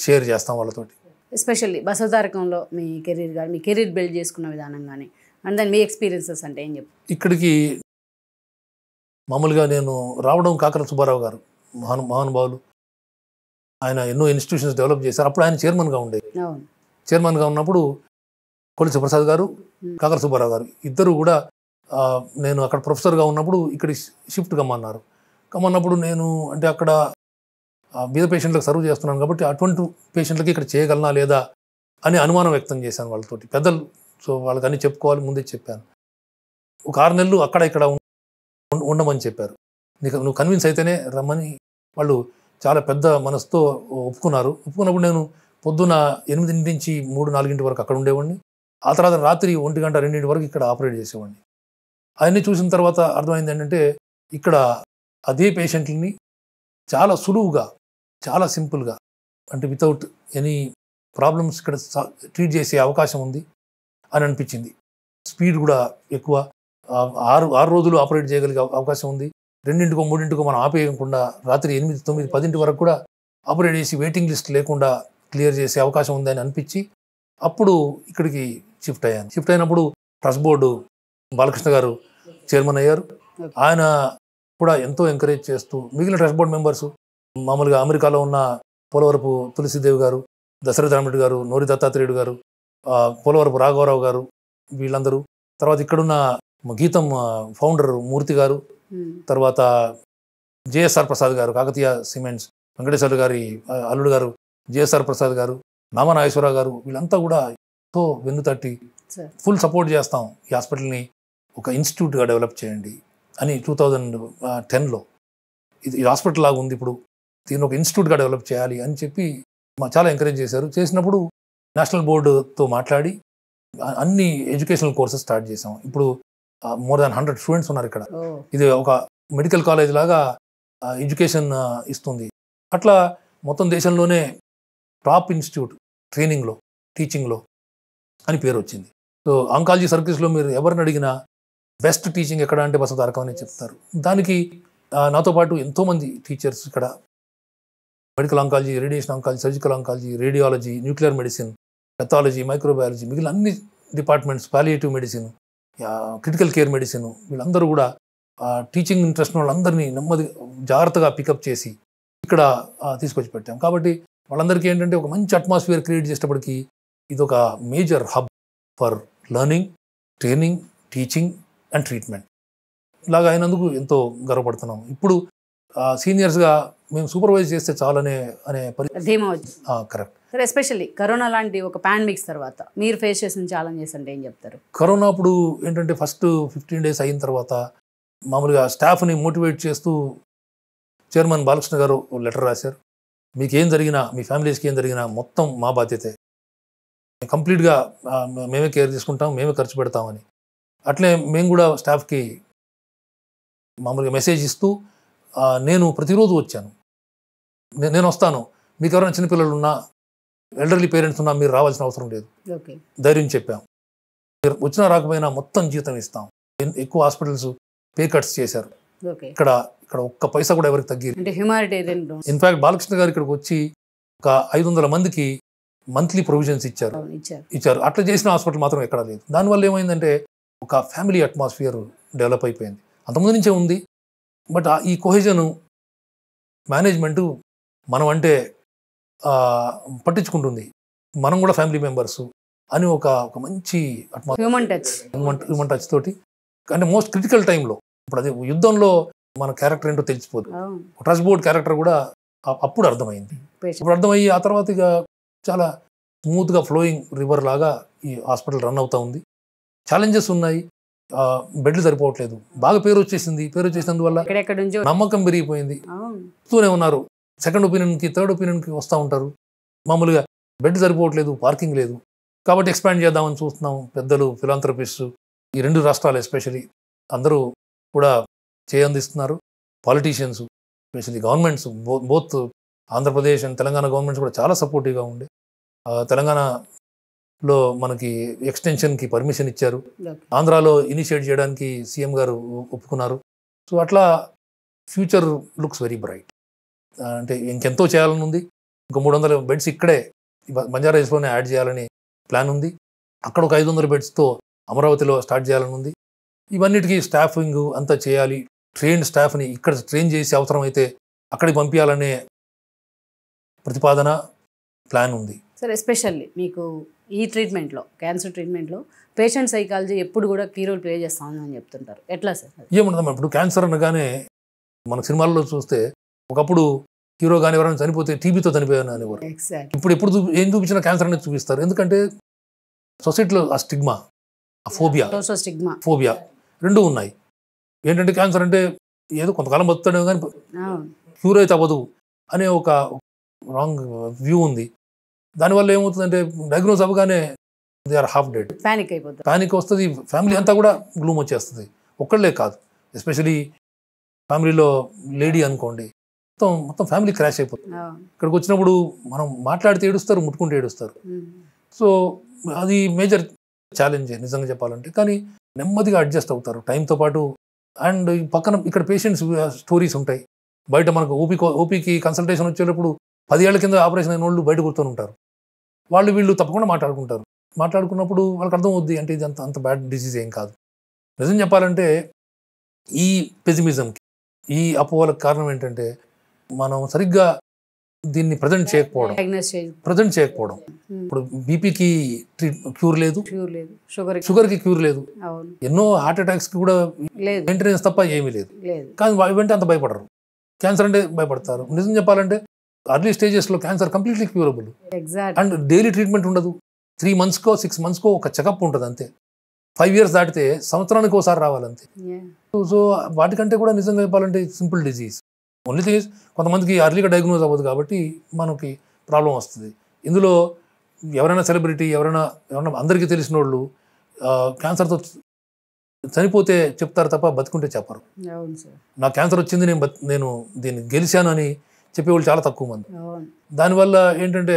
షేర్ చేస్తాం వాళ్ళతోటి. ఎస్పెషల్లీ బసవతారకంలో మీ కెరీర్ బిల్డ్ చేసుకున్న విధానం కానీ అండ్ దాని మీ ఎక్స్పీరియన్సెస్ అంటే ఏం చెప్పు? ఇక్కడికి మామూలుగా నేను రావడం కాకర సుబ్బారావు గారు మహానుభావులు, ఆయన ఎన్నో ఇన్స్టిట్యూషన్స్ డెవలప్ చేశారు. అప్పుడు ఆయన చైర్మన్గా ఉండేది. చైర్మన్గా ఉన్నప్పుడు కొలిసి ప్రసాద్ గారు, కాకర సుబ్బారావు గారు ఇద్దరు కూడా నేను అక్కడ ప్రొఫెసర్గా ఉన్నప్పుడు ఇక్కడికి షిఫ్ట్ కమ్మన్నారు. నేను అంటే అక్కడ బీద పేషెంట్లకు సర్వ్ చేస్తున్నాను కాబట్టి అటువంటి పేషెంట్లకి ఇక్కడ చేయగలనా లేదా అని అనుమానం వ్యక్తం చేశాను వాళ్ళతోటి పెద్దలు. సో వాళ్ళకి అన్నీ చెప్పుకోవాలి ముందే చెప్పాను. ఒక 6 నెలలు అక్కడ ఇక్కడ ఉండమని చెప్పారు. నువ్వు కన్విన్స్ అయితేనే రమ్మని వాళ్ళు చాలా పెద్ద మనసుతో ఒప్పుకున్నారు. ఒప్పుకున్నప్పుడు నేను పొద్దున 8 నుంచి 3-4 వరకు అక్కడ ఉండేవాడిని. ఆ తర్వాత రాత్రి 1 గంట 2 వరకు ఇక్కడ ఆపరేట్ చేసేవాడిని. అవన్నీ చూసిన తర్వాత అర్థమైంది ఏంటంటే ఇక్కడ అదే పేషెంట్లని చాలా సులువుగా చాలా సింపుల్గా అంటే వితౌట్ ఎనీ ప్రాబ్లమ్స్ ఇక్కడ ట్రీట్ చేసే అవకాశం ఉంది అని అనిపించింది. స్పీడ్ కూడా ఎక్కువ. 6 రోజులు ఆపరేట్ చేయగలిగే అవకాశం ఉంది. 2కో 3కో మనం ఆపేయకుండా రాత్రి 8, 9, 10 వరకు కూడా ఆపరేట్ చేసి వెయిటింగ్ లిస్ట్ లేకుండా క్లియర్ చేసే అవకాశం ఉంది అని అనిపించి అప్పుడు ఇక్కడికి షిఫ్ట్ అయ్యాను. షిఫ్ట్ అయినప్పుడు ట్రస్ట్ బోర్డు బాలకృష్ణ గారు చైర్మన్ అయ్యారు. ఆయన కూడా ఎంతో ఎంకరేజ్ చేస్తూ మిగిలిన ట్రస్ట్ బోర్డు మెంబర్స్ మామూలుగా అమెరికాలో ఉన్న పోలవరపు తులసిదేవి గారు, దశరథ రామరెడ్డి గారు, నోరి దత్తాత్రేయుడు గారు, పోలవరపు రాఘవరావు గారు, వీళ్ళందరూ, తర్వాత ఇక్కడున్న గీతం ఫౌండర్ మూర్తి గారు, తర్వాత జేఎస్ఆర్ ప్రసాద్ గారు, కాకతీయ సిమెంట్స్ వెంకటేశ్వర గారి అల్లుడు గారు జేఎస్ఆర్ ప్రసాద్ గారు, నామనాగేశ్వరరావు గారు, వీళ్ళంతా కూడా ఎంతో వెన్నుతట్టి ఫుల్ సపోర్ట్ చేస్తాం, ఈ హాస్పిటల్ని ఒక ఇన్స్టిట్యూట్గా డెవలప్ చేయండి అని 2010లో ఇది హాస్పిటల్ లాగా ఉంది, ఇప్పుడు దీన్ని ఒక ఇన్స్టిట్యూట్గా డెవలప్ చేయాలి అని చెప్పి చాలా ఎంకరేజ్ చేశారు. చేసినప్పుడు నేషనల్ బోర్డుతో మాట్లాడి అన్ని ఎడ్యుకేషనల్ కోర్సెస్ స్టార్ట్ చేసాం. ఇప్పుడు మోర్ దాన్ 100 స్టూడెంట్స్ ఉన్నారు ఇక్కడ. ఇది ఒక మెడికల్ కాలేజ్ లాగా ఎడ్యుకేషన్ ఇస్తుంది. అట్లా మొత్తం దేశంలోనే టాప్ ఇన్స్టిట్యూట్ ట్రైనింగ్లో, టీచింగ్లో అని పేరు వచ్చింది. సో ఆంకాలజీ సర్కిల్స్లో మీరు ఎవరిని అడిగినా బెస్ట్ టీచింగ్ ఎక్కడ అంటే బసవ తారకం అని చెప్తారు. దానికి నాతో పాటు ఎంతోమంది టీచర్స్ ఇక్కడ medical oncology, radiation oncology, surgical oncology, radiology, nuclear medicine, pathology, microbiology, మిగిలిన అన్ని departments, palliative medicine, critical care medicine, వీళ్ళందరూ కూడా టీచింగ్ ఇంట్రెస్ట్ వాళ్ళందరినీ నెమ్మది జాగ్రత్తగా పికప్ చేసి ఇక్కడ తీసుకొచ్చి పెట్టాం. కాబట్టి వాళ్ళందరికీ ఏంటంటే ఒక మంచి అట్మాస్ఫియర్ క్రియేట్ చేసేటప్పటికి ఇది ఒక major hub for learning, training, teaching and treatment ఇలాగా అయినందుకు ఎంతో గర్వపడుతున్నాం. ఇప్పుడు సీనియర్స్గా మేము సూపర్వైజ్ చేస్తే చాలనే ధీమా వచ్చింది. కరెక్ట్. సార్, ఎస్పెషల్లీ కరోనా లాంటి ఒక పాండమిక్స్ తర్వాత మీరు ఫేస్ చేసిన ఛాలెంజెస్ అంటే ఏం చెప్తారు? కరోనా అప్పుడు ఏంటంటే ఫస్ట్ 15 days అయిన తర్వాత మామూలుగా స్టాఫ్ని మోటివేట్ చేస్తూ చైర్మన్ బాలకృష్ణ గారు లెటర్ రాశారు. మీకు ఏం జరిగినా, మీ ఫ్యామిలీస్కి ఏం జరిగినా మొత్తం మా బాధ్యతే, కంప్లీట్గా మేమే కేర్ తీసుకుంటాం, మేమే ఖర్చు పెడతామని. అట్లే మేము కూడా స్టాఫ్కి మామూలుగా మెసేజ్ ఇస్తూ నేను ప్రతిరోజు వచ్చాను, నేను వస్తాను, మీకు ఎవరైనా చిన్నపిల్లలు ఉన్నా, ఎల్డర్లీ పేరెంట్స్ ఉన్నా మీరు రావాల్సిన అవసరం లేదు, ధైర్యం చెప్పాం. మీరు వచ్చినా రాకపోయినా మొత్తం జీతం ఇస్తాం. ఎక్కువ హాస్పిటల్స్ పే కట్స్ చేశారు. ఇక్కడ ఒక్క పైసా కూడా ఎవరికి తగ్గింది. ఇన్ఫాక్ట్ బాలకృష్ణ గారు ఇక్కడికి వచ్చి ఒక 500 మందికి మంత్లీ ప్రొవిజన్స్ ఇచ్చారు. అట్లా చేసిన హాస్పిటల్ మాత్రం ఎక్కడా లేదు. దానివల్ల ఏమైందంటే ఒక ఫ్యామిలీ అట్మాస్ఫియర్ డెవలప్ అయిపోయింది. అంతకుముందు నుంచే ఉంది, బట్ ఈ కొహెజన్ మేనేజ్మెంటు మనం అంటే పట్టించుకుంటుంది, మనం కూడా ఫ్యామిలీ మెంబర్స్ అని ఒక మంచి హ్యూమన్ టచ్ తోటి, అంటే మోస్ట్ క్రిటికల్ టైంలో, ఇప్పుడు అదే యుద్ధంలో మన క్యారెక్టర్ ఏంటో తెలిసిపోదు. ట్రస్ట్ బోర్డ్ క్యారెక్టర్ కూడా అప్పుడు అర్థమైంది. ఇప్పుడు అర్థమయ్యి ఆ తర్వాత ఇక చాలా స్మూత్గా ఫ్లోయింగ్ రివర్ లాగా ఈ హాస్పిటల్ రన్ అవుతూ ఉంది. ఛాలెంజెస్ ఉన్నాయి, బెడ్లు సరిపోవట్లేదు, బాగా పేరు వచ్చేసినందువల్ల నమ్మకం పెరిగిపోయింది. వస్తూనే ఉన్నారు, సెకండ్ ఒపీనియన్కి, థర్డ్ ఒపీనియన్కి వస్తూ ఉంటారు. మామూలుగా బెడ్ సరిపోవట్లేదు, పార్కింగ్ లేదు, కాబట్టి ఎక్స్పాండ్ చేద్దామని చూస్తున్నాం. పెద్దలు, ఫిలాంథ్రపిస్టు, ఈ 2 రాష్ట్రాలు ఎస్పెషలీ అందరూ కూడా చేయందిస్తున్నారు. Politicians, especially governments, both Andhra Pradesh and Telangana governments కూడా చాలా సపోర్టివ్గా ఉండే. తెలంగాణలో మనకి ఎక్స్టెన్షన్కి పర్మిషన్ ఇచ్చారు, ఆంధ్రాలో ఇనిషియేట్ చేయడానికి సీఎం గారు ఒప్పుకున్నారు. సో అట్లా ఫ్యూచర్ లుక్స్ వెరీ బ్రైట్. అంటే ఇంకెంతో చేయాలని ఉంది. ఇంకో 300 బెడ్స్ ఇక్కడే బంజారా హిల్స్లోనే యాడ్ చేయాలని ప్లాన్ ఉంది. అక్కడ ఒక 500 బెడ్స్తో అమరావతిలో స్టార్ట్ చేయాలని ఉంది. ఇవన్నిటికీ స్టాఫింగ్ అంతా చేయాలి. ట్రైన్డ్ స్టాఫ్ని ఇక్కడ ట్రైన్ చేసి అవసరమైతే అక్కడికి పంపించాలనే ప్రతిపాదన, ప్లాన్ ఉంది. సార్, ఎస్పెషల్లీ మీకు ఈ ట్రీట్మెంట్లో, క్యాన్సర్ ట్రీట్మెంట్లో పేషెంట్ సైకాలజీ ఎప్పుడు కూడా కీ రోల్ ప్లే చేస్తామని చెప్తుంటారు. ఎట్లా సార్? ఏముండదమ్మా, ఇప్పుడు క్యాన్సర్ అనగానే మన సినిమాల్లో చూస్తే ఒకప్పుడు హీరో కానీ ఎవరైనా చనిపోతే టీబీతో చనిపోయాను అనేవారు. ఇప్పుడు ఎప్పుడు ఏం చూపించినా క్యాన్సర్ అనేది చూపిస్తారు. ఎందుకంటే సొసైటీలో ఆ స్టిగ్మా, ఆ ఫోబియా రెండూ ఉన్నాయి. ఏంటంటే క్యాన్సర్ అంటే ఏదో కొంతకాలం బతుకుతాడే కానీ క్యూర్ అయితే అవ్వదు అనే ఒక రాంగ్ వ్యూ ఉంది. దానివల్ల ఏమవుతుందంటే డయాగ్నోస్ అవ్వగానే they or half dead, panic వస్తుంది. ఫ్యామిలీ అంతా కూడా గ్లూమ్ వచ్చేస్తుంది. ఒక్కళ్ళే కాదు, ఎస్పెషలీ ఫ్యామిలీలో లేడీ అనుకోండి, మొత్తం ఫ్యామిలీ క్రాష్ అయిపోతుంది. ఇక్కడికి వచ్చినప్పుడు మనం మాట్లాడితే ఏడుస్తారు, ముట్టుకుంటే ఏడుస్తారు. సో అది మేజర్ ఛాలెంజ్ నిజంగా చెప్పాలంటే. కానీ నెమ్మదిగా అడ్జస్ట్ అవుతారు టైంతో పాటు. అండ్ పక్కన ఇక్కడ పేషెంట్స్ స్టోరీస్ ఉంటాయి. బయట మనకు ఓపీకి కన్సల్టేషన్ వచ్చేటప్పుడు 10 ఏళ్ల కింద ఆపరేషన్ అయిన వాళ్ళు బయట కూర్చొని ఉంటారు. వీళ్ళు తప్పకుండా మాట్లాడుకుంటారు. మాట్లాడుకున్నప్పుడు వాళ్ళకి అర్థం అవుద్ది అంటే ఇది అంత బ్యాడ్ డిసీజ్ ఏం కాదు. నిజం చెప్పాలంటే ఈ పెసిమిజంకి, ఈ అపోహలకు కారణం ఏంటంటే మనం సరిగ్గా దీన్ని ప్రజెంట్ చేయకపోవడం. ఇప్పుడు బీపీకి క్యూర్ లేదు, షుగర్కి క్యూర్ లేదు, ఎన్నో హార్ట్ అటాక్స్కి కూడా మెయింటెనెన్స్ తప్ప ఏమీ లేదు. కానీ వెంటనే అంత భయపడరు. క్యాన్సర్ అంటే భయపడతారు. నిజం చెప్పాలంటే అర్లీ స్టేజెస్లో cancer completely curable. And daily treatment ఉండదు. 3 monthsకో 6 monthsకో ఒక చెకప్ ఉంటుంది అంతే. 5 years దాటితే సంవత్సరానికి ఒకసారి రావాలంతే. సో వాటికంటే కూడా నిజంగా చెప్పాలంటే సింపుల్ డిజీజ్. ఓన్లీ థింగ్ కొంతమందికి అర్లీగా డయాగ్నోజ్ అవ్వదు కాబట్టి మనకి ప్రాబ్లం వస్తుంది. ఇందులో ఎవరైనా సెలబ్రిటీ, ఎవరైనా అందరికీ తెలిసిన వాళ్ళు క్యాన్సర్తో చనిపోతే చెప్తారు తప్ప బతుకుంటే చెప్పరు. నాకు క్యాన్సర్ వచ్చింది, నేను దీన్ని గెలిచాను అని చెప్పేవాళ్ళు చాలా తక్కువ మంది. దానివల్ల ఏంటంటే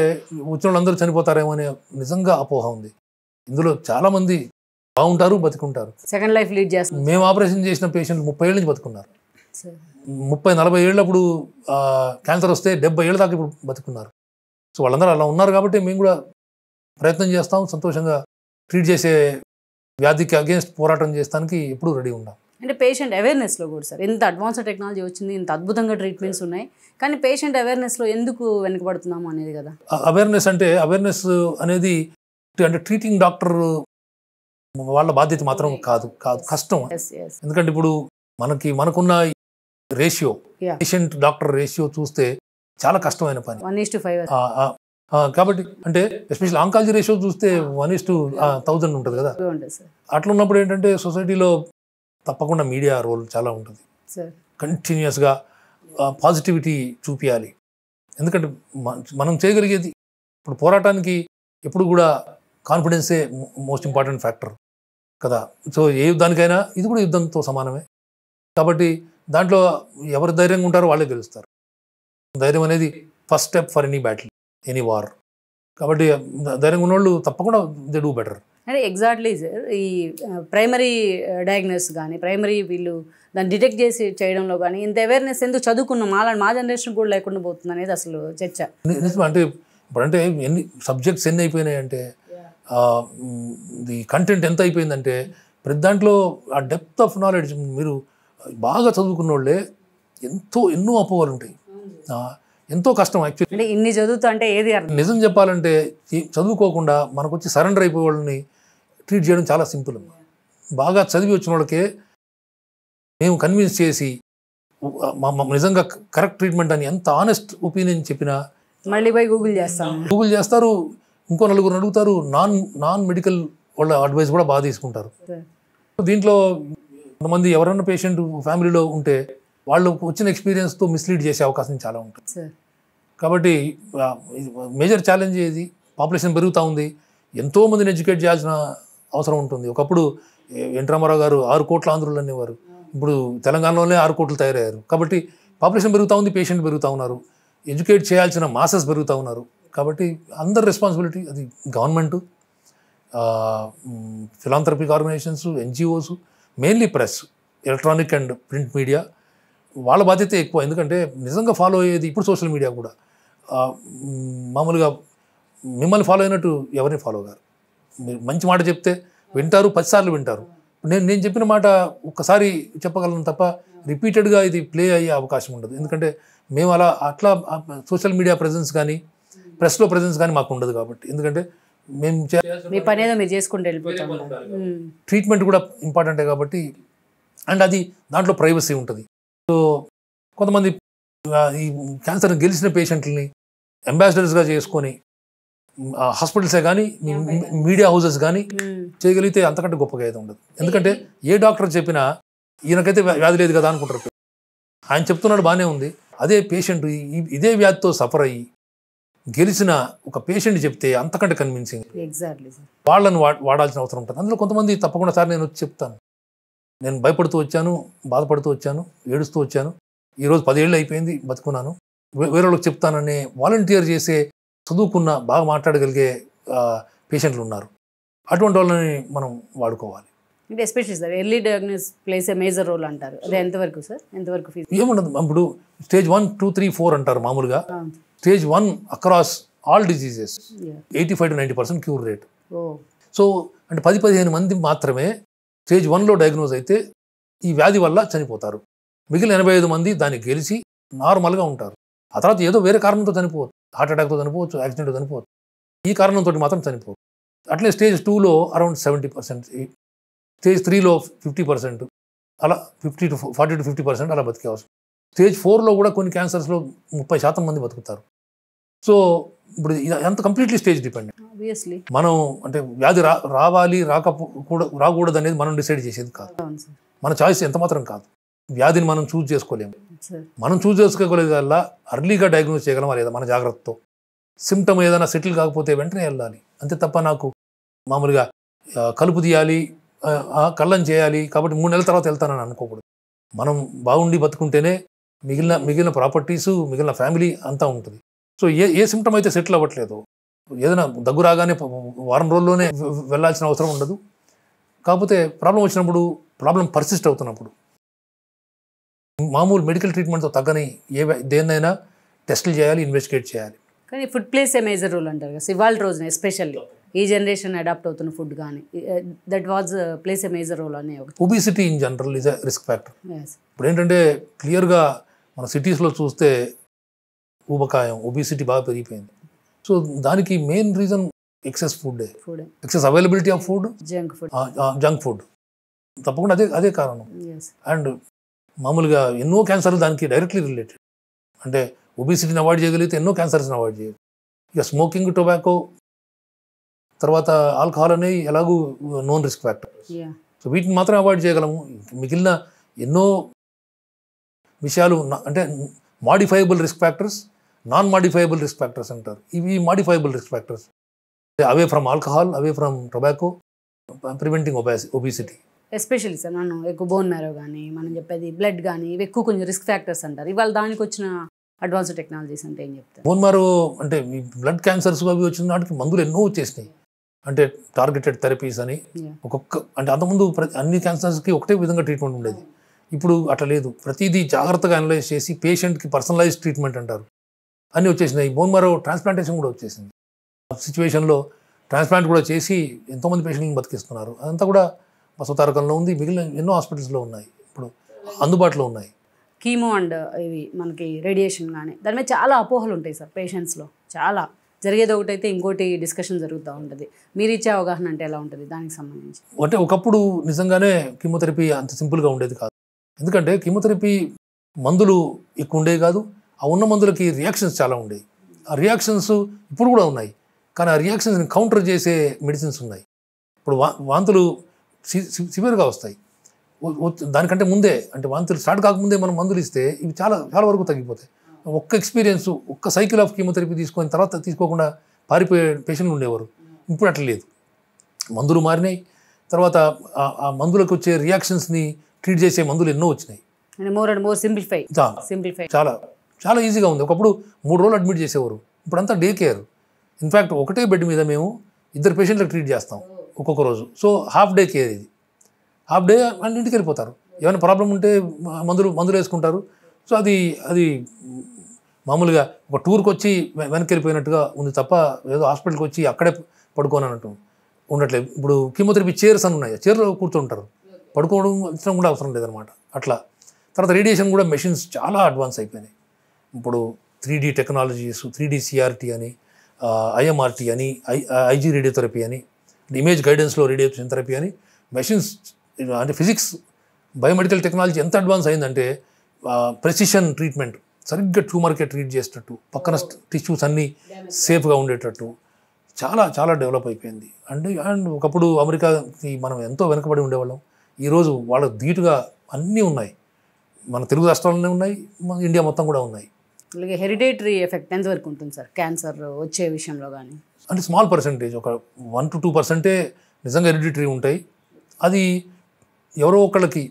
వచ్చిన వాళ్ళందరూ చనిపోతారేమో అనే నిజంగా అపోహ ఉంది. ఇందులో చాలా మంది బాగుంటారు, బతుకుంటారు. సెకండ్ లైఫ్ లీడ్ చేస్తారు. మేము ఆపరేషన్ చేసిన పేషెంట్లు 30 ఏళ్ళ నుంచి బతుకున్నారు. 30-40 ఏళ్ళప్పుడు క్యాన్సర్ వస్తే 70 ఏళ్ళ దాకా ఇప్పుడు బతుకున్నారు. సో వాళ్ళందరూ అలా ఉన్నారు కాబట్టి మేము కూడా ప్రయత్నం చేస్తాం. సంతోషంగా ట్రీట్ చేసే వ్యాధికి అగేన్స్ట్ పోరాటం చేస్తానికి ఎప్పుడు రెడీ ఉన్నాం. అంటే పేషెంట్ అవేర్నెస్లో కూడా సార్ ఇంత అడ్వాన్స్ టెక్నాలజీ వచ్చింది, ఇంత అద్భుతంగా ట్రీట్మెంట్స్ ఉన్నాయి, కానీ పేషెంట్ అవేర్నెస్లో ఎందుకు వెనుకబడుతున్నాము అనేది కదా. అవేర్నెస్ అనేది అంటే ట్రీటింగ్ డాక్టర్ వాళ్ళ బాధ్యత మాత్రం కాదు, కష్టం. ఎందుకంటే ఇప్పుడు మనకున్న రేషియో, పేషెంట్ డాక్టర్ రేషియో చూస్తే చాలా కష్టమైన పని. 1:5. కాబట్టి అంటే ఎస్పెషల్లీ ఆంకాలజీ రేషియో చూస్తే 1:1000 ఉంటుంది కదా. అట్లా ఉన్నప్పుడు ఏంటంటే సొసైటీలో తప్పకుండా మీడియా రోల్ చాలా ఉంటుంది. కంటిన్యూస్గా పాజిటివిటీ చూపించాలి. ఎందుకంటే మనం చేయగలిగేది ఇప్పుడు పోరాటానికి ఎప్పుడు కూడా కాన్ఫిడెన్సే మోస్ట్ ఇంపార్టెంట్ ఫ్యాక్టర్ కదా. సో ఏ యుద్ధానికైనా ఇది కూడా యుద్ధంతో సమానమే. కాబట్టి దాంట్లో ఎవరు ధైర్యంగా ఉంటారో వాళ్ళే గెలుస్తారు. ధైర్యం అనేది first step for any battle, any war. కాబట్టి ధైర్యంగా ఉన్నవాళ్ళు తప్పకుండా దే డూ బెటర్. అంటే ఎగ్జాక్ట్లీ సార్, ఈ ప్రైమరీ డయాగ్నోస్ కానీ ప్రైమరీ వీళ్ళు దాన్ని డిటెక్ట్ చేసి చేయడంలో కానీ ఇంత అవేర్నెస్ ఎందుకు చదువుకున్నాం మా జనరేషన్ కూడా లేకుండా పోతుంది అనేది అసలు చర్చ. అంటే ఇప్పుడంటే సబ్జెక్ట్స్ ఎన్ని అయిపోయినాయి అంటే, ది కంటెంట్ ఎంత అయిపోయిందంటే ప్రతి దాంట్లో ఆ డెప్త్ ఆఫ్ నాలెడ్జ్. మీరు బాగా చదువుకున్న వాళ్ళే ఎన్నో అపోహలు ఉంటాయి, ఎంతో కష్టం యాక్చువల్లీ. అంటే ఇన్ని చదువుతా అంటే ఏది నిజం చెప్పాలంటే చదువుకోకుండా మనకు వచ్చి సరెండర్ అయిపోయే వాళ్ళని ట్రీట్ చేయడం చాలా సింపుల్. బాగా చదివి వచ్చిన వాళ్ళకే మేము కన్విన్స్ చేసి నిజంగా కరెక్ట్ ట్రీట్మెంట్ అని ఎంత ఆనెస్ట్ ఒపీనియన్ చెప్పినా మళ్ళీ పోయి గూగుల్ చేస్తారు. ఇంకో నలుగురు అడుగుతారు. నాన్ మెడికల్ వాళ్ళ అడ్వైస్ కూడా బాగా తీసుకుంటారు. దీంట్లో కొంతమంది ఎవరైనా పేషెంట్ ఫ్యామిలీలో ఉంటే వాళ్ళు వచ్చిన ఎక్స్పీరియన్స్తో మిస్లీడ్ చేసే అవకాశం చాలా ఉంటుంది. కాబట్టి మేజర్ ఛాలెంజ్ ఇది. పాపులేషన్ పెరుగుతూ ఉంది, ఎంతోమందిని ఎడ్యుకేట్ చేయాల్సిన అవసరం ఉంటుంది. ఒకప్పుడు ఎన్ రామారావు గారు 6 కోట్ల ఆంధ్రులు అనేవారు. ఇప్పుడు తెలంగాణలోనే 6 కోట్లు తయారయ్యారు. కాబట్టి పాపులేషన్ పెరుగుతూ ఉంది, పేషెంట్ పెరుగుతూ ఉన్నారు, ఎడ్యుకేట్ చేయాల్సిన మాసెస్ పెరుగుతూ ఉన్నారు. కాబట్టి అందరి రెస్పాన్సిబిలిటీ, అది government, philanthropic organisations, NGOs, mainly press, electronic and print media, వాళ్ళ బాధ్యత ఎక్కువ. ఎందుకంటే నిజంగా ఫాలో అయ్యేది ఇప్పుడు సోషల్ మీడియా కూడా. మామూలుగా మిమ్మల్ని ఫాలో అయినట్టు ఎవరిని ఫాలో గారు. మీరు మంచి మాట చెప్తే వింటారు, 10 సార్లు వింటారు. నేను చెప్పిన మాట ఒక్కసారి చెప్పగలను తప్ప రిపీటెడ్గా ఇది ప్లే అయ్యే అవకాశం ఉండదు. ఎందుకంటే మేము అట్లా సోషల్ మీడియా ప్రెజెన్స్ కానీ ప్రెస్లో ప్రెజెన్స్ కానీ మాకు ఉండదు. కాబట్టి ఎందుకంటే మేము ట్రీట్మెంట్ కూడా ఇంపార్టెంటే కాబట్టి. అండ్ అది దాంట్లో ప్రైవసీ ఉంటుంది. సో కొంతమంది ఈ క్యాన్సర్ని గెలిచిన పేషెంట్లని అంబాసిడర్స్గా చేసుకొని హాస్పిటల్సే కానీ మీడియా హౌసెస్ కానీ చేయగలిగితే అంతకంటే గొప్పగా అయితే ఉండదు. ఎందుకంటే ఏ డాక్టర్ చెప్పినా ఈయనకైతే వ్యాధి లేదు కదా అనుకుంటారు. ఆయన చెప్తున్నాడు బాగానే ఉంది. అదే పేషెంట్ ఇదే వ్యాధితో సఫర్ అయ్యి గెలిచిన ఒక పేషెంట్ చెప్తే అంతకంటే కన్విన్సింగ్. ఎగ్జాక్ట్లీ వాళ్ళని వాడాల్సిన అవసరం ఉంటుంది. అందులో కొంతమంది తప్పకుండా సార్ నేను వచ్చి చెప్తాను, నేను భయపడుతూ వచ్చాను, బాధపడుతూ వచ్చాను, ఏడుస్తూ వచ్చాను, ఈరోజు 10 ఏళ్ళు అయిపోయింది బతుకున్నాను, వేరే వాళ్ళకి చెప్తాననే వాలంటీర్ చేసే చదువుకున్న బాగా మాట్లాడగలిగే పేషెంట్లు ఉన్నారు. అటువంటి వాళ్ళని మనం వాడుకోవాలి. అంటే especially sir early diagnose plays a major role అంటారు. అదే ఎంతవరకు సార్, ఎంతవరకు ఫీజు? ఏముండదు, ఇప్పుడు స్టేజ్ 1, 2, 3, 4 అంటారు మామూలుగా. Stage 1 across all diseases 85 to 90% cure rate. So అంటే 10-15 మంది మాత్రమే స్టేజ్ 1లో డయాగ్నోజ్ అయితే ఈ వ్యాధి వల్ల చనిపోతారు. మిగిలిన 85 మంది దాన్ని గెలిచి నార్మల్గా ఉంటారు. ఆ తర్వాత ఏదో వేరే కారణంతో చనిపోవచ్చు, హార్ట్ అటాక్తో చనిపోవచ్చు, యాక్సిడెంట్తో చనిపోవచ్చు, ఈ కారణంతో మాత్రం చనిపోవచ్చు. అట్లే స్టేజ్ 2లో అరౌండ్ 70%, స్టేజ్ 3లో 50%, అలా 40 to 50% అలా బతికే అవసరం. స్టేజ్ 4లో కూడా కొన్ని క్యాన్సర్స్లో 30% మంది బతుకుతారు. సో ఇప్పుడు అంత కంప్లీట్లీ స్టేజ్ డిపెండెంట్. మనం అంటే వ్యాధి రావాలి రాకూడదు అనేది మనం డిసైడ్ చేసేది కాదు, మన చాయిస్ ఎంత మాత్రం కాదు. వ్యాధిని మనం చూజ్ చేసుకోలేము. మనం చూజ్ చేసుకోగలిగే వల్ల అర్లీగా డయాగ్నోస్ చేయగలమా లేదా మన జాగ్రత్తతో. సిమ్టమ్ ఏదైనా సెటిల్ కాకపోతే వెంటనే వెళ్ళాలి, అంతే తప్ప నాకు మామూలుగా కలుపు తీయాలి, కళ్ళం చేయాలి కాబట్టి 3 నెలల తర్వాత వెళ్తానని అనుకోకూడదు. మనం బాగుండి బతుకుంటేనే మిగిలిన ప్రాపర్టీసు, మిగిలిన ఫ్యామిలీ అంతా ఉంటుంది. సో ఏ సిమ్టమ్ అయితే సెటిల్ అవ్వట్లేదు, ఏదైనా దగ్గు రాగానే వారం రోజుల్లోనే వెళ్ళాల్సిన అవసరం ఉండదు. కాకపోతే ప్రాబ్లం వచ్చినప్పుడు, ప్రాబ్లం పర్సిస్ట్ అవుతున్నప్పుడు మామూలు మెడికల్ ట్రీట్మెంట్తో తగ్గని దేన్నైనా టెస్టులు చేయాలి, ఇన్వెస్టిగేట్ చేయాలి. కానీ food plays a major role అంటారు కదా ఇవాళ రోజున, ఎస్పెషల్లీ ఈ జనరేషన్ అడాప్ట్ అవుతున్న ఫుడ్ కానీ that was plays a major role అనే ఒక obesity in general is a risk factor. ఇప్పుడు ఏంటంటే క్లియర్గా మన సిటీస్లో చూస్తే ఊబకాయం, ఒబిసిటీ బాగా పెరిగిపోయింది. సో దానికి main reason excess food, excess availability of food, junk food తప్పకుండా అదే కారణం. అండ్ మామూలుగా ఎన్నో క్యాన్సర్లు దానికి డైరెక్ట్లీ రిలేటెడ్. అంటే ఒబిసిటీని అవాయిడ్ చేయగలిగితే ఎన్నో క్యాన్సర్స్ని అవాయిడ్ చేయగలి. ఇక స్మోకింగ్, టొబాకో, తర్వాత ఆల్కహాల్ అనేవి ఎలాగూ నోన్ రిస్క్ ఫ్యాక్టర్. సో వీటిని మాత్రం అవాయిడ్ చేయగలము. మిగిలిన ఎన్నో విషయాలు అంటే modifiable risk factors, non modifiable risk factors అంటారు. ఇవి modifiable risk factors. Away from alcohol, away from tobacco, preventing obesity. Especially sir మనం ఎక్కువ బోన్ మ్యారో కానీ మనం చెప్పేది బ్లడ్ కానీ ఇవి ఎక్కువ కొంచెం రిస్క్ ఫ్యాక్టర్స్ అంటారు. ఇవాళ దానికి వచ్చిన అడ్వాన్స్డ్ టెక్నాలజీస్ అంటే ఏం చెప్తారు? బోన్ మ్యారో అంటే ఈ బ్లడ్ క్యాన్సర్స్ అవి వచ్చిన నాటికి మందులు ఎన్నో వచ్చేసినాయి. అంటే టార్గెటెడ్ థెరపీస్ అని అంటే అంతకుముందు అన్ని క్యాన్సర్స్కి ఒకటే విధంగా ట్రీట్మెంట్ ఉండేది. ఇప్పుడు అట్లా లేదు. ప్రతిదీ జాగ్రత్తగా అనలైజ్ చేసి పేషెంట్కి పర్సనలైజ్ ట్రీట్మెంట్ అంటారు అన్నీ వచ్చేసినాయి. బోన్ మ్యారో ట్రాన్స్ప్లాంటేషన్ కూడా వచ్చేసింది. సిచ్యువేషన్లో ట్రాన్స్ప్లాంట్ కూడా చేసి ఎంతోమంది పేషెంట్లను బతికిస్తున్నారు. అదంతా కూడా బసవతారకంలో ఉంది, మిగిలిన ఎన్నో హాస్పిటల్స్లో ఉన్నాయి, ఇప్పుడు అందుబాటులో ఉన్నాయి. కీమో అండ్ ఇవి మనకి రేడియేషన్ కానీ దాని మీద చాలా అపోహలు ఉంటాయి సార్ పేషెంట్స్లో. చాలా జరిగేది ఒకటైతే ఇంకోటి డిస్కషన్ జరుగుతూ ఉంటుంది. మీరు ఇచ్చే అవగాహన అంటే ఎలా ఉంటుంది దానికి సంబంధించి? అంటే ఒకప్పుడు నిజంగానే కీమోథెరపీ అంత సింపుల్గా ఉండేది కాదు. ఎందుకంటే కీమోథెరపీ మందులు ఎక్కువ ఉండేవి కాదు. ఆ ఉన్న మందులకి రియాక్షన్స్ చాలా ఉండేవి. ఆ రియాక్షన్స్ ఇప్పుడు కూడా ఉన్నాయి, కానీ ఆ రియాక్షన్స్ని కౌంటర్ చేసే మెడిసిన్స్ ఉన్నాయి. ఇప్పుడు వాంతులు సివియర్గా వస్తాయి. దానికంటే ముందే అంటే వాంతులు స్టార్ట్ కాకముందే మనం మందులు ఇస్తే ఇవి చాలా వరకు తగ్గిపోతాయి. ఒక్క ఎక్స్పీరియన్స్, ఒక్క సైకిల్ ఆఫ్ కీమోథెరపీ తీసుకొని తర్వాత తీసుకోకుండా పారిపోయే పేషెంట్లు ఉండేవారు. ఇప్పుడు అట్లా లేదు. మందులు మారినాయి. తర్వాత ఆ మందులకు వచ్చే రియాక్షన్స్ని ట్రీట్ చేసే మందులు ఎన్నో వచ్చినాయి. మోర్ అండ్ మోర్ సింప్లిఫై చాలా ఈజీగా ఉంది. ఒకప్పుడు 3 రోజులు అడ్మిట్ చేసేవారు, ఇప్పుడంతా డే కేర్. ఇన్ఫ్యాక్ట్ ఒకటే బెడ్ మీద మేము 2 పేషెంట్లకు ట్రీట్ చేస్తాం ఒక్కొక్క రోజు. సో హాఫ్ డే కేర్ ఇది. హాఫ్ డే అండ్ ఇంటికి వెళ్ళిపోతారు. ఏమైనా ప్రాబ్లం ఉంటే మందులు వేసుకుంటారు. సో అది మామూలుగా ఒక టూర్కి వచ్చి వెనక్కి వెళ్ళిపోయినట్టుగా ఉంది తప్ప ఏదో హాస్పిటల్కి వచ్చి అక్కడే పడుకోనన్నట్టు ఉండట్లేదు. ఇప్పుడు కీమోథెరపీ చైర్స్ అని ఉన్నాయి, చైర్లో కూర్చుంటారు, పడుకోవడం కూడా అవసరం లేదనమాట. అట్లా తర్వాత రేడియేషన్ కూడా మెషిన్స్ చాలా అడ్వాన్స్ అయిపోయినాయి. ఇప్పుడు 3D టెక్నాలజీస్, 3D CRT అని, IMRT అని, IG రేడియోథెరపీ అని, ఇమేజ్ గైడెన్స్లో రేడియేషన్ థెరపీ అని మెషిన్స్. అంటే ఫిజిక్స్, బయోమెడికల్ టెక్నాలజీ ఎంత అడ్వాన్స్ అయిందంటే ప్రెసిషన్ ట్రీట్మెంట్, సరిగ్గా ట్యూమర్కే ట్రీట్ చేసేటట్టు, పక్కన టిష్యూస్ అన్నీ సేఫ్గా ఉండేటట్టు చాలా చాలా డెవలప్ అయిపోయింది. అండ్ ఒకప్పుడు అమెరికాకి మనం ఎంతో వెనుకబడి ఉండేవాళ్ళం. ఈరోజు వాళ్ళకు ధీటుగా అన్నీ ఉన్నాయి. మన తెలుగు రాష్ట్రాల్లోనే ఉన్నాయి, మన ఇండియా మొత్తం కూడా ఉన్నాయి. అలాగే హెరిడేటరీ ఎఫెక్ట్ ఎంతవరకు ఉంటుంది సార్ క్యాన్సర్ వచ్చే విషయంలో కానీ? అంటే స్మాల్ పర్సెంటేజ్, ఒక 1 to 2% నిజంగా హెరిడిటరీ ఉంటాయి. అది ఎవరో ఒకళ్ళకి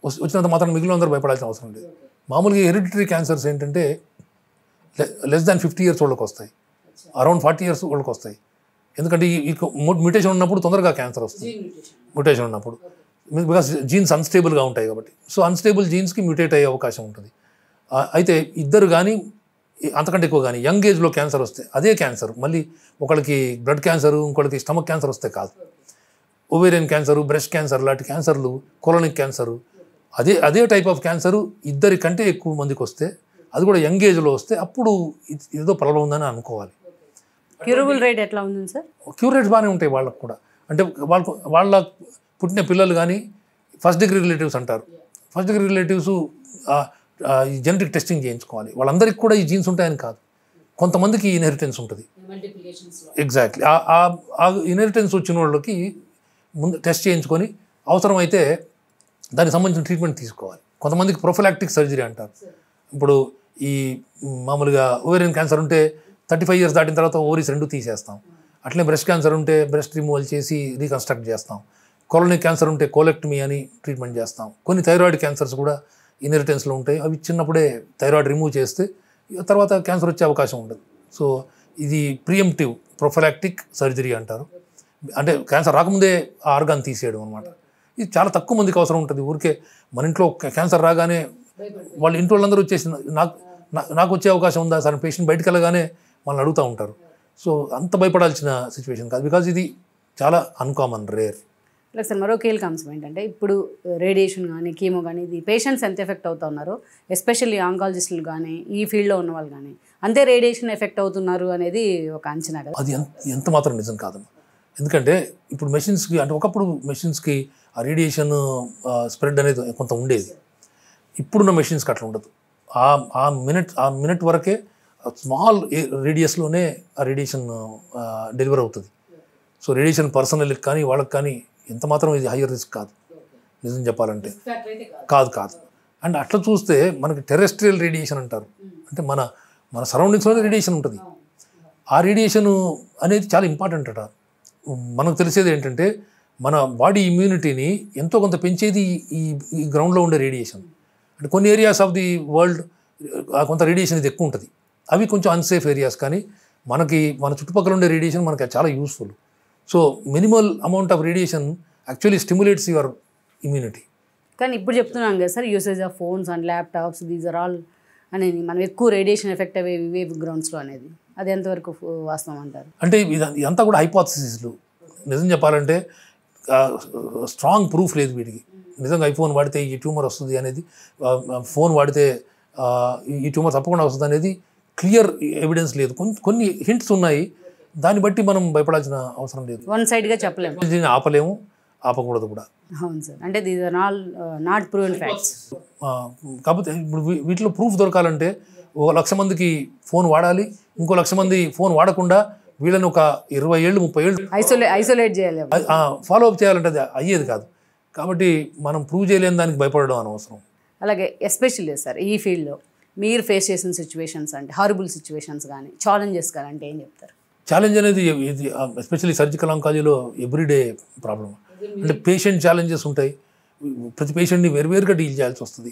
వచ్చినంత మాత్రం మిగిలిన అందరూ భయపడాల్సిన అవసరం లేదు. మామూలుగా హెరిడిటరీ క్యాన్సర్స్ ఏంటంటే లెస్ దాన్ 50 years వాళ్ళకి వస్తాయి, అరౌండ్ 40 years వాళ్ళకి వస్తాయి. ఎందుకంటే ఈ మ్యూటేషన్ ఉన్నప్పుడు తొందరగా క్యాన్సర్ వస్తుంది. మ్యూటేషన్ ఉన్నప్పుడు బికాస్ జీన్స్ అన్స్టేబుల్గా ఉంటాయి కాబట్టి. సో అన్స్టేబుల్ జీన్స్కి మ్యూటేట్ అయ్యే అవకాశం ఉంటుంది. అయితే ఇద్దరు కానీ అంతకంటే ఎక్కువ కానీ యంగ్ ఏజ్లో క్యాన్సర్ వస్తే అదే క్యాన్సర్ మళ్ళీ ఒకళ్ళకి బ్లడ్ క్యాన్సర్, ఇంకొకరికి స్టమక్ క్యాన్సర్ వస్తే కాదు. ఓవేరియన్ క్యాన్సరు, బ్రెస్ట్ క్యాన్సర్ లాంటి క్యాన్సర్లు, కోలోనిక్ క్యాన్సరు, అదే టైప్ ఆఫ్ క్యాన్సరు ఇద్దరి కంటే ఎక్కువ మందికి వస్తే, అది కూడా యంగ్ ఏజ్లో వస్తే అప్పుడు ఏదో ప్రాబ్లం ఉందని అనుకోవాలి. క్యూరబుల్ రేట్ ఎట్లా ఉంది సార్? క్యూర్ రేట్స్ బాగానే ఉంటాయి వాళ్ళకు కూడా. అంటే వాళ్ళ పుట్టిన పిల్లలు కానీ ఫస్ట్ డిగ్రీ రిలేటివ్స్ అంటారు. ఫస్ట్ డిగ్రీ రిలేటివ్స్ ఈ జెనెటిక్ టెస్టింగ్ చేయించుకోవాలి. వాళ్ళందరికీ కూడా ఈ జీన్స్ ఉంటాయని కాదు, కొంతమందికి ఇన్హెరిటెన్స్ ఉంటుంది. ఎగ్జాక్ట్లీ ఆ ఇన్హెరిటెన్స్ వచ్చిన వాళ్ళకి ముందు టెస్ట్ చేయించుకొని అవసరమైతే దానికి సంబంధించిన ట్రీట్మెంట్ తీసుకోవాలి. కొంతమందికి ప్రొఫిలాక్టిక్ సర్జరీ అంటారు. ఇప్పుడు ఈ మామూలుగా ఓవేరియన్ క్యాన్సర్ ఉంటే 35 years దాటిన తర్వాత ఓవరీస్ 2 తీసేస్తాం. అట్లనే బ్రెస్ట్ క్యాన్సర్ ఉంటే బ్రెస్ట్ రిమూవల్ చేసి రీకన్స్ట్రక్ట్ చేస్తాం. కోలోనిక్ క్యాన్సర్ ఉంటే కోలెక్టమీ అని ట్రీట్మెంట్ చేస్తాం. కొన్ని థైరాయిడ్ క్యాన్సర్స్ కూడా ఇన్హెరిటెన్స్లో ఉంటాయి. అవి చిన్నప్పుడే థైరాయిడ్ రిమూవ్ చేస్తే తర్వాత క్యాన్సర్ వచ్చే అవకాశం ఉండదు. సో ఇది ప్రియంప్టివ్ ప్రొఫిలాక్టిక్ సర్జరీ అంటారు. అంటే క్యాన్సర్ రాకముందే ఆ ఆర్గాన్ తీసేయడం అనమాట. ఇది చాలా తక్కువ మందికి అవసరం ఉంటుంది. ఊరికే మన ఇంట్లో క్యాన్సర్ రాగానే వాళ్ళ ఇంట్లో వాళ్ళందరూ వచ్చేసి నాకు వచ్చే అవకాశం ఉందా సార్, పేషెంట్ బయటకు వెళ్ళగానే వాళ్ళని అడుగుతూ ఉంటారు. సో అంత భయపడాల్సిన సిచ్యువేషన్ కాదు, బికాజ్ ఇది చాలా అన్కామన్, రేర్. లేదు సార్, మరో కీలక అంశం ఏంటంటే ఇప్పుడు రేడియేషన్ కానీ కీమో కానీ ఇది పేషెంట్స్ ఎంత ఎఫెక్ట్ అవుతూ ఉన్నారో, ఎస్పెషల్లీ ఆంకాలజిస్టులు కానీ ఈ ఫీల్డ్లో ఉన్న వాళ్ళు కానీ అంతే రేడియేషన్ ఎఫెక్ట్ అవుతున్నారు అనేది ఒక అంచనా కదా. అది ఎంత మాత్రం నిజం కాదమ్మా. ఎందుకంటే ఇప్పుడు మెషిన్స్కి, అంటే ఒకప్పుడు మెషిన్స్కి ఆ రేడియేషన్ స్ప్రెడ్ అనేది కొంత ఉండేది. ఇప్పుడున్న మెషిన్స్కి అట్లా ఉండదు. ఆ మినిట్ వరకే స్మాల్ రేడియస్లోనే ఆ రేడియేషన్ డెలివర్ అవుతుంది. సో రేడియేషన్ పర్సనల్కి కానీ వాళ్ళకి కానీ ఎంత మాత్రం ఇది హయ్యర్ రిస్క్ కాదు నిజం చెప్పాలంటే. కాదు. అండ్ అట్లా చూస్తే మనకి టెరెస్ట్రియల్ రేడియేషన్ అంటారు. అంటే మన సరౌండింగ్స్లోనే రేడియేషన్ ఉంటుంది. ఆ రేడియేషన్ అనేది చాలా ఇంపార్టెంట్ అట. మనకు తెలిసేది ఏంటంటే మన బాడీ ఇమ్యూనిటీని ఎంతో కొంత పెంచేది ఈ గ్రౌండ్లో ఉండే రేడియేషన్. అంటే కొన్ని ఏరియాస్ ఆఫ్ ది వరల్డ్ కొంత రేడియేషన్ ఇది ఎక్కువ ఉంటుంది. అవి కొంచెం అన్సేఫ్ ఏరియాస్. కానీ మన చుట్టుపక్కల ఉండే రేడియేషన్ మనకి చాలా useful. So minimal amount of radiation actually stimulates your immunity. కానీ ఇప్పుడు చెప్తున్నాం కదా sir, usage of phones and laptops these are all అనేది మనం ఎక్కువ రేడియేషన్ ఎఫెక్ట్ అయ్యే వేవ్ గ్రౌండ్స్లో అనేది, అది ఎంతవరకు వాస్తవం అంటారు? అంటే ఇదంతా కూడా హైపోథసిస్లు. నిజం చెప్పాలంటే స్ట్రాంగ్ ప్రూఫ్ లేదు వీటికి. నిజంగా ఐఫోన్ వాడితే ఈ ట్యూమర్ వస్తుంది అనేది, ఫోన్ వాడితే ఈ ట్యూమర్ తప్పకుండా వస్తుంది అనేది క్లియర్ ఎవిడెన్స్ లేదు. కొన్ని హింట్స్ ఉన్నాయి, దాన్ని బట్టి మనం భయపడాల్సిన అవసరం లేదు. వన్ సైడ్గా చెప్పలేము, దీన్ని ఆపలేము, ఆపకూడదు కూడా. అవును సార్. అంటే these are all not proven facts. కాకపోతే ఇప్పుడు వీటిలో ప్రూఫ్ దొరకాలంటే 1,00,000 మందికి ఫోన్ వాడాలి, ఇంకో 1,00,000 మంది ఫోన్ వాడకుండా వీళ్ళని ఒక 20 ఏళ్ళు 30 ఏళ్ళు ఐసోలేట్ చేయాలి, ఫాలో అప్ చేయాలంటే అది అయ్యేది కాదు. కాబట్టి మనం ప్రూవ్ చేయలేని దానికి భయపడడం అనవసరం. అలాగే ఎస్పెషల్లీ సార్ ఈ ఫీల్డ్లో మీరు ఫేస్ చేసిన సిచ్యువేషన్స్ అంటే హారబుల్ సిచ్యువేషన్స్ కానీ ఛాలెంజెస్ కానీ అంటే ఏం చెప్తారు? ఛాలెంజ్ అనేది ఇది ఎస్పెషల్లీ సర్జికల్ ఆంకాలజీలో ఎవ్రీడే ప్రాబ్లం. అంటే పేషెంట్ ఛాలెంజెస్ ఉంటాయి, ప్రతి పేషెంట్ని వేరువేరుగా డీల్ చేయాల్సి వస్తుంది.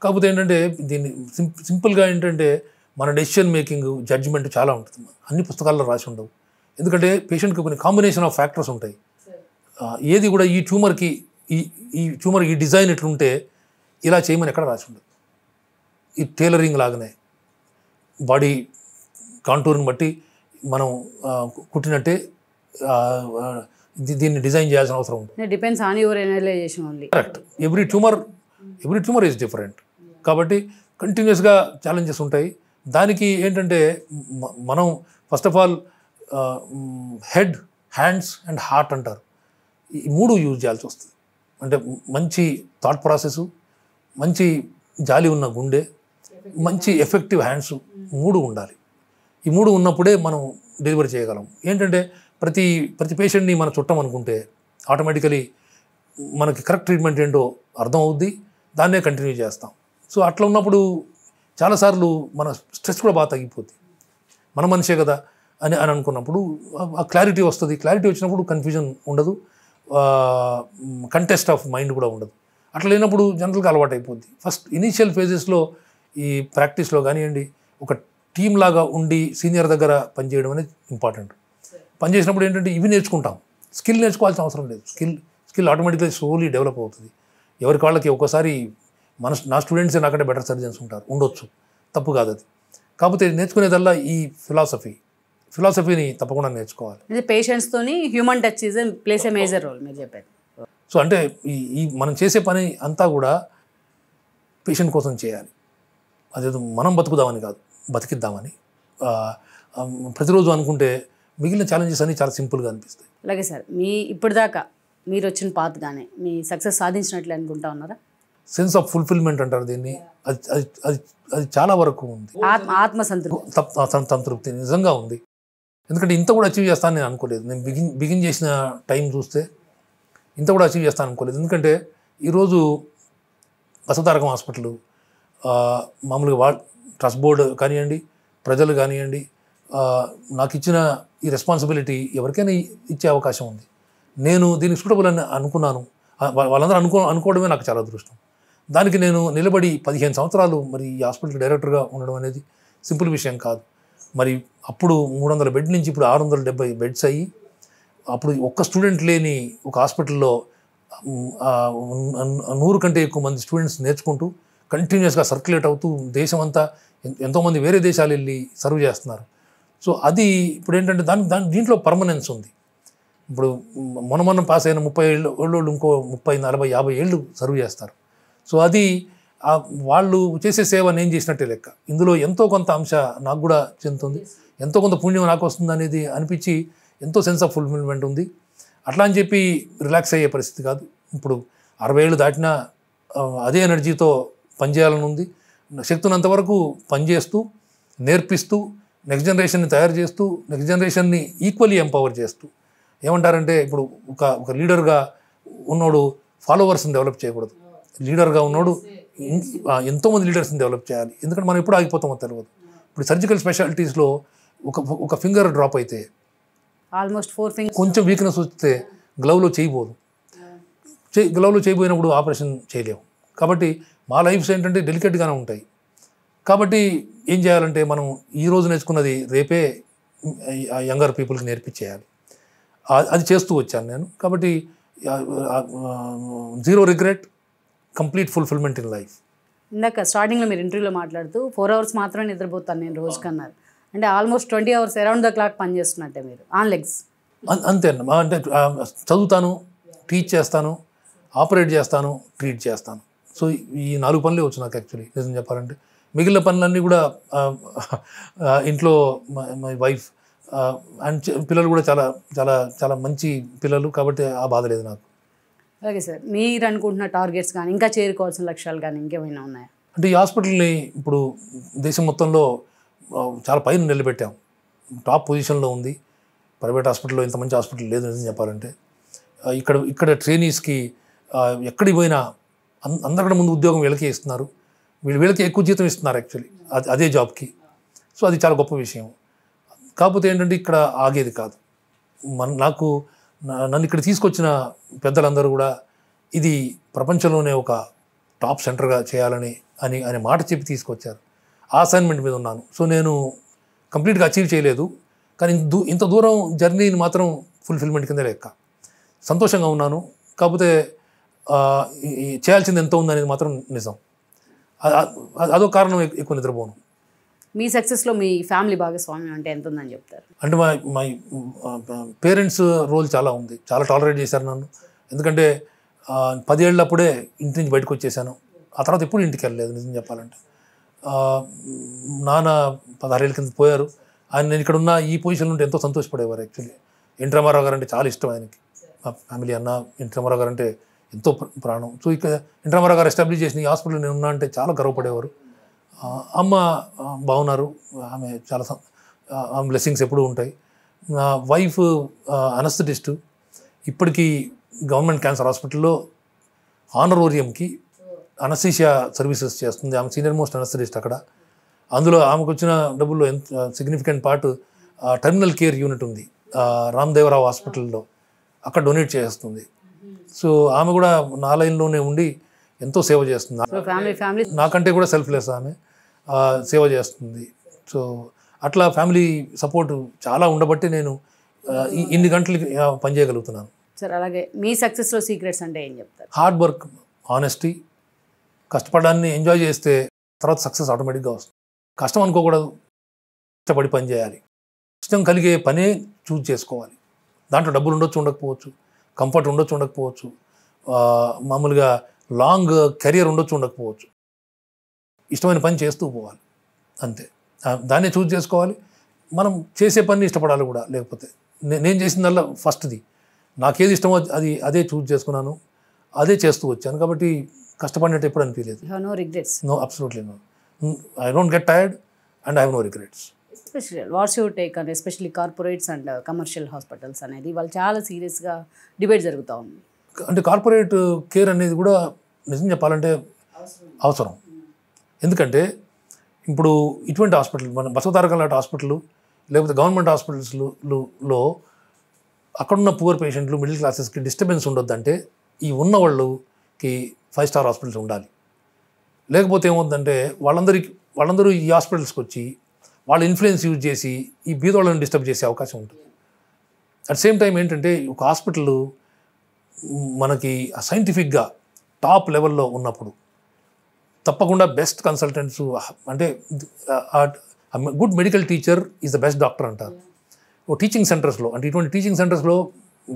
కాకపోతే ఏంటంటే దీన్ని సింపుల్గా ఏంటంటే మన డెసిషన్ మేకింగ్, జడ్జిమెంట్ చాలా ఉంటుంది. అన్ని పుస్తకాల్లో రాసి ఉండవు. ఎందుకంటే పేషెంట్కి కొన్ని కాంబినేషన్ ఆఫ్ ఫ్యాక్టర్స్ ఉంటాయి. ఏది కూడా ఈ ట్యూమర్ ఈ డిజైన్ ఇట్లుంటే ఇలా చేయమని ఎక్కడ రాసి ఉండదు. ఈ టైలరింగ్ లాగానే బాడీ కాంటూర్ని బట్టి మనం కుట్టినట్టే దీన్ని డిజైన్ చేయాల్సిన అవసరం ఉంటుంది. Depends on your analysation only. Correct. Every tumour is different. కాబట్టి కంటిన్యూస్గా ఛాలెంజెస్ ఉంటాయి. దానికి ఏంటంటే మనం first of all head, hands and heart అంటారు, ఈ 3 యూజ్ చేయాల్సి వస్తుంది. అంటే మంచి థాట్ ప్రాసెస్, మంచి జాలి ఉన్న గుండె, మంచి ఎఫెక్టివ్ హ్యాండ్స్ 3 ఉండాలి. ఈ 3 ఉన్నప్పుడే మనం డెలివరీ చేయగలం. ఏంటంటే ప్రతి పేషెంట్ని మనం చుట్టం అనుకుంటే ఆటోమేటికలీ మనకి కరెక్ట్ ట్రీట్మెంట్ ఏంటో అర్థం అవుద్ది, దాన్నే కంటిన్యూ చేస్తాం. సో అట్లా ఉన్నప్పుడు చాలాసార్లు మన స్ట్రెస్ కూడా బాగా తగ్గిపోద్ది. మన మనిషే కదా అని అనుకున్నప్పుడు ఆ క్లారిటీ వస్తుంది. క్లారిటీ వచ్చినప్పుడు కన్ఫ్యూజన్ ఉండదు, కంటెస్ట్ ఆఫ్ మైండ్ కూడా ఉండదు. అట్లా లేనప్పుడు జనరల్గా అలవాటు అయిపోద్ది. ఫస్ట్ ఇనీషియల్ ఫేజెస్లో ఈ ప్రాక్టీస్లో కానివ్వండి, ఒక టీమ్ లాగా ఉండి సీనియర్ దగ్గర పనిచేయడం అనేది ఇంపార్టెంట్. పనిచేసినప్పుడు ఏంటంటే ఇవి నేర్చుకుంటాం. స్కిల్ నేర్చుకోవాల్సిన అవసరం లేదు. స్కిల్ ఆటోమేటిక్గా స్లోలీ డెవలప్ అవుతుంది. ఎవరికి వాళ్ళకి ఒక్కోసారి నా స్టూడెంట్సే నాకంటే బెటర్ సర్జన్స్ ఉండొచ్చు, తప్పు కాదు అది. కాకపోతే నేర్చుకునేదల్లా ఈ ఫిలాసఫీని తప్పకుండా నేర్చుకోవాలి. పేషెంట్స్తోని human touch is plays a major role మీరు చెప్పారు. సో అంటే ఈ మనం చేసే పని అంతా కూడా పేషెంట్ కోసం చేయాలి. అదేదో మనం బతుకుదామని కాదు, బతికిద్దామని ప్రతిరోజు అనుకుంటే మిగిలిన ఛాలెంజెస్ అన్నీ చాలా సింపుల్గా అనిపిస్తాయి. అలాగే సార్, ఇప్పటిదాకా మీరు వచ్చిన పాత్ కానీ మీ సక్సెస్ సాధించినట్లు అనుకుంటా ఉన్నారా? సెన్స్ ఆఫ్ ఫుల్ఫిల్మెంట్ అంటారు దీన్ని. అది చాలా వరకు ఉంది. సంతృప్తి నిజంగా ఉంది. ఎందుకంటే ఇంత కూడా అచీవ్ చేస్తానని నేను అనుకోలేదు. నేను బిగిన్ చేసిన టైం చూస్తే ఇంత కూడా అచీవ్ చేస్తాను అనుకోలేదు. ఎందుకంటే ఈరోజు బసవతారకం హాస్పిటల్, మామూలుగా ట్రస్ట్ బోర్డు కానివ్వండి, ప్రజలు కానివ్వండి, నాకు ఇచ్చిన ఈ రెస్పాన్సిబిలిటీ ఎవరికైనా ఇచ్చే అవకాశం ఉంది. నేను దీనికి సూటబుల్ అని అనుకున్నాను. వాళ్ళందరూ అనుకోవడమే నాకు చాలా అదృష్టం. దానికి నేను నిలబడి 15 సంవత్సరాలు మరి ఈ హాస్పిటల్ డైరెక్టర్గా ఉండడం అనేది సింపుల్ విషయం కాదు. మరి అప్పుడు 300 బెడ్ నుంచి ఇప్పుడు 670 బెడ్స్ అయ్యి, అప్పుడు ఒక్క స్టూడెంట్ లేని ఒక హాస్పిటల్లో 100 కంటే ఎక్కువ మంది స్టూడెంట్స్ నేర్చుకుంటూ కంటిన్యూస్గా సర్క్యులేట్ అవుతూ దేశం అంతా ఎంతోమంది వేరే దేశాలు వెళ్ళి సర్వ్ చేస్తున్నారు. సో అది ఇప్పుడు ఏంటంటే దీంట్లో పర్మనెన్స్ ఉంది. ఇప్పుడు మొన్న పాస్ అయిన 30 ఏళ్ళు ఇంకో 30, 40, 50 ఏళ్ళు సర్వ్ చేస్తారు. సో అది వాళ్ళు చేసే సేవ నేను చేసినట్టే లెక్క. ఇందులో ఎంతో కొంత అంశ నాకు కూడా చెందుతుంది, ఎంతో కొంత పుణ్యం నాకు వస్తుంది అనేది అనిపించి ఎంతో సెన్స్ ఆఫ్ ఫుల్ఫిల్మెంట్ ఉంది. అట్లా అని చెప్పి రిలాక్స్ అయ్యే పరిస్థితి కాదు. ఇప్పుడు 60 ఏళ్ళు దాటినా అదే ఎనర్జీతో పనిచేయాలని ఉంది. శక్తున్నంత వరకు పనిచేస్తూ, నేర్పిస్తూ, నెక్స్ట్ జనరేషన్ని తయారు చేస్తూ, నెక్స్ట్ జనరేషన్ని ఈక్వల్లీ ఎంపవర్ చేస్తూ. ఏమంటారంటే ఇప్పుడు ఒక లీడర్గా ఉన్నోడు ఫాలోవర్స్ని డెవలప్ చేయకూడదు. లీడర్గా ఉన్నోడు ఎంతోమంది లీడర్స్ని డెవలప్ చేయాలి. ఎందుకంటే మనం ఎప్పుడు ఆగిపోతామో తెలియదు. ఇప్పుడు సర్జికల్ స్పెషాలిటీస్లో ఒక ఫింగర్ డ్రాప్ అయితే, ఆల్మోస్ట్ 4 ఫింగర్స్ కొంచెం వీక్నెస్ వస్తే గ్లౌలో చేయబోదు. గ్లౌలో చేయబోయినప్పుడు ఆపరేషన్ చేయలేము. కాబట్టి మా లైఫ్స్ ఏంటంటే డెలికేట్గానే ఉంటాయి. కాబట్టి ఏం చేయాలంటే మనం ఈ రోజు నేర్చుకున్నది రేపే యంగర్ పీపుల్కి నేర్పించేయాలి. అది చేస్తూ వచ్చాను నేను. కాబట్టి 0 regret, complete fulfilment in life. ఇందాక స్టార్టింగ్లో మీరు ఇంటర్వ్యూలో మాట్లాడుతూ 4 అవర్స్ మాత్రమే నిద్రపోతాను నేను రోజుకన్నారు. అంటే almost 20 hours around the clock పనిచేస్తున్నట్టే మీరు ఆన్ లెగ్స్. అంతే అన్న. అంటే చదువుతాను, టీచ్ చేస్తాను, ఆపరేట్ చేస్తాను, ట్రీట్ చేస్తాను. సో ఈ 4 పనులే వచ్చు నాకు యాక్చువల్లీ నిజం చెప్పాలంటే. మిగిలిన పనులన్నీ కూడా ఇంట్లో మై వైఫ్ అండ్ పిల్లలు కూడా చాలా చాలా చాలా మంచి పిల్లలు, కాబట్టి ఆ బాధ లేదు నాకు. అలాగే సార్, మీరు అనుకుంటున్న టార్గెట్స్ కానీ ఇంకా చేరుకోవాల్సిన లక్ష్యాలు కానీ ఇంకేమైనా ఉన్నాయా? అంటే ఈ హాస్పిటల్ని ఇప్పుడు దేశం మొత్తంలో చాలా పైన నిలబెట్టాం. టాప్ పొజిషన్లో ఉంది. ప్రైవేట్ హాస్పిటల్లో ఇంత మంచి హాస్పిటల్ లేదు నిజం చెప్పాలంటే. ఇక్కడ ట్రైనీస్కి ఎక్కడికి పోయినా అందరికంటే ముందు ఉద్యోగం వీళ్ళకే ఇస్తున్నారు. వీళ్ళకి ఎక్కువ జీతం ఇస్తున్నారు యాక్చువల్లీ అదే జాబ్కి. సో అది చాలా గొప్ప విషయం. కాకపోతే ఏంటంటే ఇక్కడ ఆగేది కాదు. నన్ను ఇక్కడ తీసుకొచ్చిన పెద్దలందరూ కూడా ఇది ప్రపంచంలోనే ఒక టాప్ సెంటర్గా చేయాలని అనే మాట చెప్పి తీసుకొచ్చారు. ఆ అసైన్మెంట్ మీద ఉన్నాను. సో నేను కంప్లీట్గా అచీవ్ చేయలేదు, కానీ ఇంత దూరం జర్నీని మాత్రం ఫుల్ఫిల్మెంట్ కింద లెక్క. సంతోషంగా ఉన్నాను. కాకపోతే చేయాల్సింది ఎంతో ఉందనేది మాత్రం నిజం. అదో కారణం ఎక్కువ నిద్రపోను. మీ సక్సెస్లో మీ ఫ్యామిలీ భాగస్వామ్యం అంటే ఎంత ఉందని చెప్తారు? అంటే మై పేరెంట్స్ రోల్ చాలా ఉంది. చాలా టాలరేట్ చేశారు నన్ను. ఎందుకంటే 10 ఏళ్ళప్పుడే ఇంటి నుంచి బయటకు వచ్చేసాను. ఆ తర్వాత ఎప్పుడు ఇంటికి వెళ్ళలేదు నిజం చెప్పాలంటే. నాన్న 16 ఏళ్ళ కింద పోయారు. నేను ఇక్కడ ఉన్న ఈ పొజిషన్లో ఉంటే ఎంతో సంతోషపడేవారు యాక్చువల్లీ. ఎన్టీ రామారావు గారు అంటే చాలా ఇష్టం ఆయనకి. మా ఫ్యామిలీ అన్న ఎన్టీ రామారావు గారు అంటే ఎంతో ప్రాణం. సో ఇక్కడ ఎన్టీ రామారావు గారు ఎస్టాబ్లిష్ చేసిన ఈ హాస్పిటల్ నేను ఉన్నా అంటే చాలా గర్వపడేవారు. అమ్మ బాగున్నారు, ఆమె చాలా ఆమె బ్లెస్సింగ్స్ ఎప్పుడూ ఉంటాయి. నా వైఫ్ అనస్థెటిస్టు, ఇప్పటికీ గవర్నమెంట్ క్యాన్సర్ హాస్పిటల్లో ఆనరోరియంకి అనస్థీషియా సర్వీసెస్ చేస్తుంది. ఆమె సీనియర్ మోస్ట్ అనస్థెటిస్ట్ అక్కడ. అందులో ఆమెకు వచ్చిన డబ్బుల్లో ఎంత significant part terminal care unit ఉంది రామ్దేవరావు హాస్పిటల్లో, అక్కడ డొనేట్ చేస్తుంది. సో ఆమె కూడా నా లైన్లోనే ఉండి ఎంతో సేవ చేస్తుంది. నాకంటే కూడా సెల్ఫ్లెస్ ఆమె, సేవ చేస్తుంది. సో అట్లా ఫ్యామిలీ సపోర్ట్ చాలా ఉండబట్టి నేను ఇన్ని గంటలకి పనిచేయగలుగుతున్నాను. సార్ అలాగే మీ సక్సెస్లో సీక్రెట్స్ అంటే ఏం చెప్తారు? హార్డ్ వర్క్, ఆనెస్టీ, కష్టపడడాన్ని ఎంజాయ్ చేస్తే తర్వాత సక్సెస్ ఆటోమేటిక్గా వస్తుంది. కష్టం అనుకోకూడదు, కష్టపడి పని చేయాలి. ఇష్టం కలిగే పనే చూజ్ చేసుకోవాలి. దాంట్లో డబ్బులు ఉండొచ్చు ఉండకపోవచ్చు, కంఫర్ట్ ఉండొచ్చు ఉండకపోవచ్చు, మామూలుగా లాంగ్ కెరియర్ ఉండొచ్చు ఉండకపోవచ్చు. ఇష్టమైన పని చేస్తూ పోవాలి అంతే. దాన్నే చూజ్ చేసుకోవాలి. మనం చేసే పని ఇష్టపడాలి కూడా. లేకపోతే నేను చేసిందల్లా ఫస్ట్ది, నాకేది ఇష్టమో అదే చూజ్ చేసుకున్నాను, అదే చేస్తూ వచ్చాను. కాబట్టి కష్టపడినట్టు ఎప్పుడు అనిపించలేదు. No regrets? No, absolutely no. I don't get tired and I have no regrets. What's your take and especially corporates and commercial hospitals అనేది వాళ్ళు చాలా సీరియస్గా డిబేట్ జరుగుతూ ఉంది. అంటే కార్పొరేట్ కేర్ అనేది కూడా నిజం చెప్పాలంటే అవసరం. ఎందుకంటే ఇప్పుడు ఇటువంటి హాస్పిటల్, మన బసవతారకం లాంటి హాస్పిటల్ లేకపోతే గవర్నమెంట్ హాస్పిటల్స్లో అక్కడున్న పూర్ పేషెంట్లు, మిడిల్ క్లాసెస్కి డిస్టర్బెన్స్ ఉండొద్దంటే ఈ ఉన్న వాళ్ళకి 5 స్టార్ హాస్పిటల్స్ ఉండాలి. లేకపోతే ఏమవుతుందంటే వాళ్ళందరూ ఈ హాస్పిటల్స్కి వచ్చి వాళ్ళ ఇన్ఫ్లుయెన్స్ యూజ్ చేసి ఈ బీదోళ్ళని డిస్టర్బ్ చేసే అవకాశం ఉంటుంది. అట్ సేమ్ టైం ఏంటంటే ఒక హాస్పిటల్ మనకి సైంటిఫిక్గా టాప్ లెవెల్లో ఉన్నప్పుడు తప్పకుండా బెస్ట్ కన్సల్టెంట్స్, అంటే good medical teacher is the best doctor అంటారు. టీచింగ్ సెంటర్స్లో, అంటే ఇటువంటి టీచింగ్ సెంటర్స్లో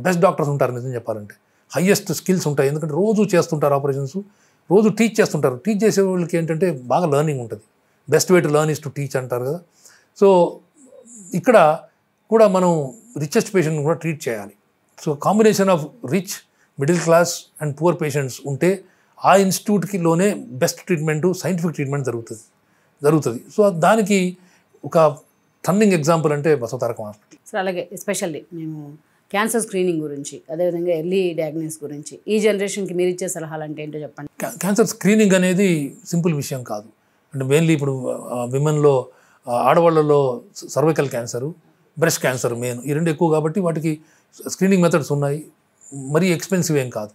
బెస్ట్ డాక్టర్స్ ఉంటారు నిజం చెప్పాలంటే. హయ్యెస్ట్ స్కిల్స్ ఉంటాయి. ఎందుకంటే రోజు చేస్తుంటారు ఆపరేషన్స్, రోజు టీచ్ చేస్తుంటారు. టీచ్ చేసే వాళ్ళకి ఏంటంటే బాగా లెర్నింగ్ ఉంటుంది. Best way to learn is to teach అంటారు కదా. సో ఇక్కడ కూడా మనం రిచెస్ట్ పేషెంట్ని కూడా ట్రీట్ చేయాలి. So combination of rich, middle class and poor patients ఉంటే ఆ ఇన్స్టిట్యూట్కిలోనే బెస్ట్ ట్రీట్మెంటు, సైంటిఫిక్ ట్రీట్మెంట్ జరుగుతుంది. సో దానికి ఒక టర్నింగ్ ఎగ్జాంపుల్ అంటే బసవతారకం హాస్పిటల్. సో అలాగే ఎస్పెషల్లీ మేము క్యాన్సర్ స్క్రీనింగ్ గురించి, అదేవిధంగా ఎర్లీ డయాగ్నోసిస్ గురించి ఈ జనరేషన్కి మీరు ఇచ్చే సలహాలు అంటే ఏంటో చెప్పండి. క్యాన్సర్ స్క్రీనింగ్ అనేది సింపుల్ విషయం కాదు. అంటే మెయిన్లీ ఇప్పుడు విమెన్లో, ఆడవాళ్ళలో cervical cancer, breast cancer main, ఈ రెండు ఎక్కువ కాబట్టి వాటికి స్క్రీనింగ్ మెథడ్స్ ఉన్నాయి. మరీ ఎక్స్పెన్సివ్ ఏం కాదు.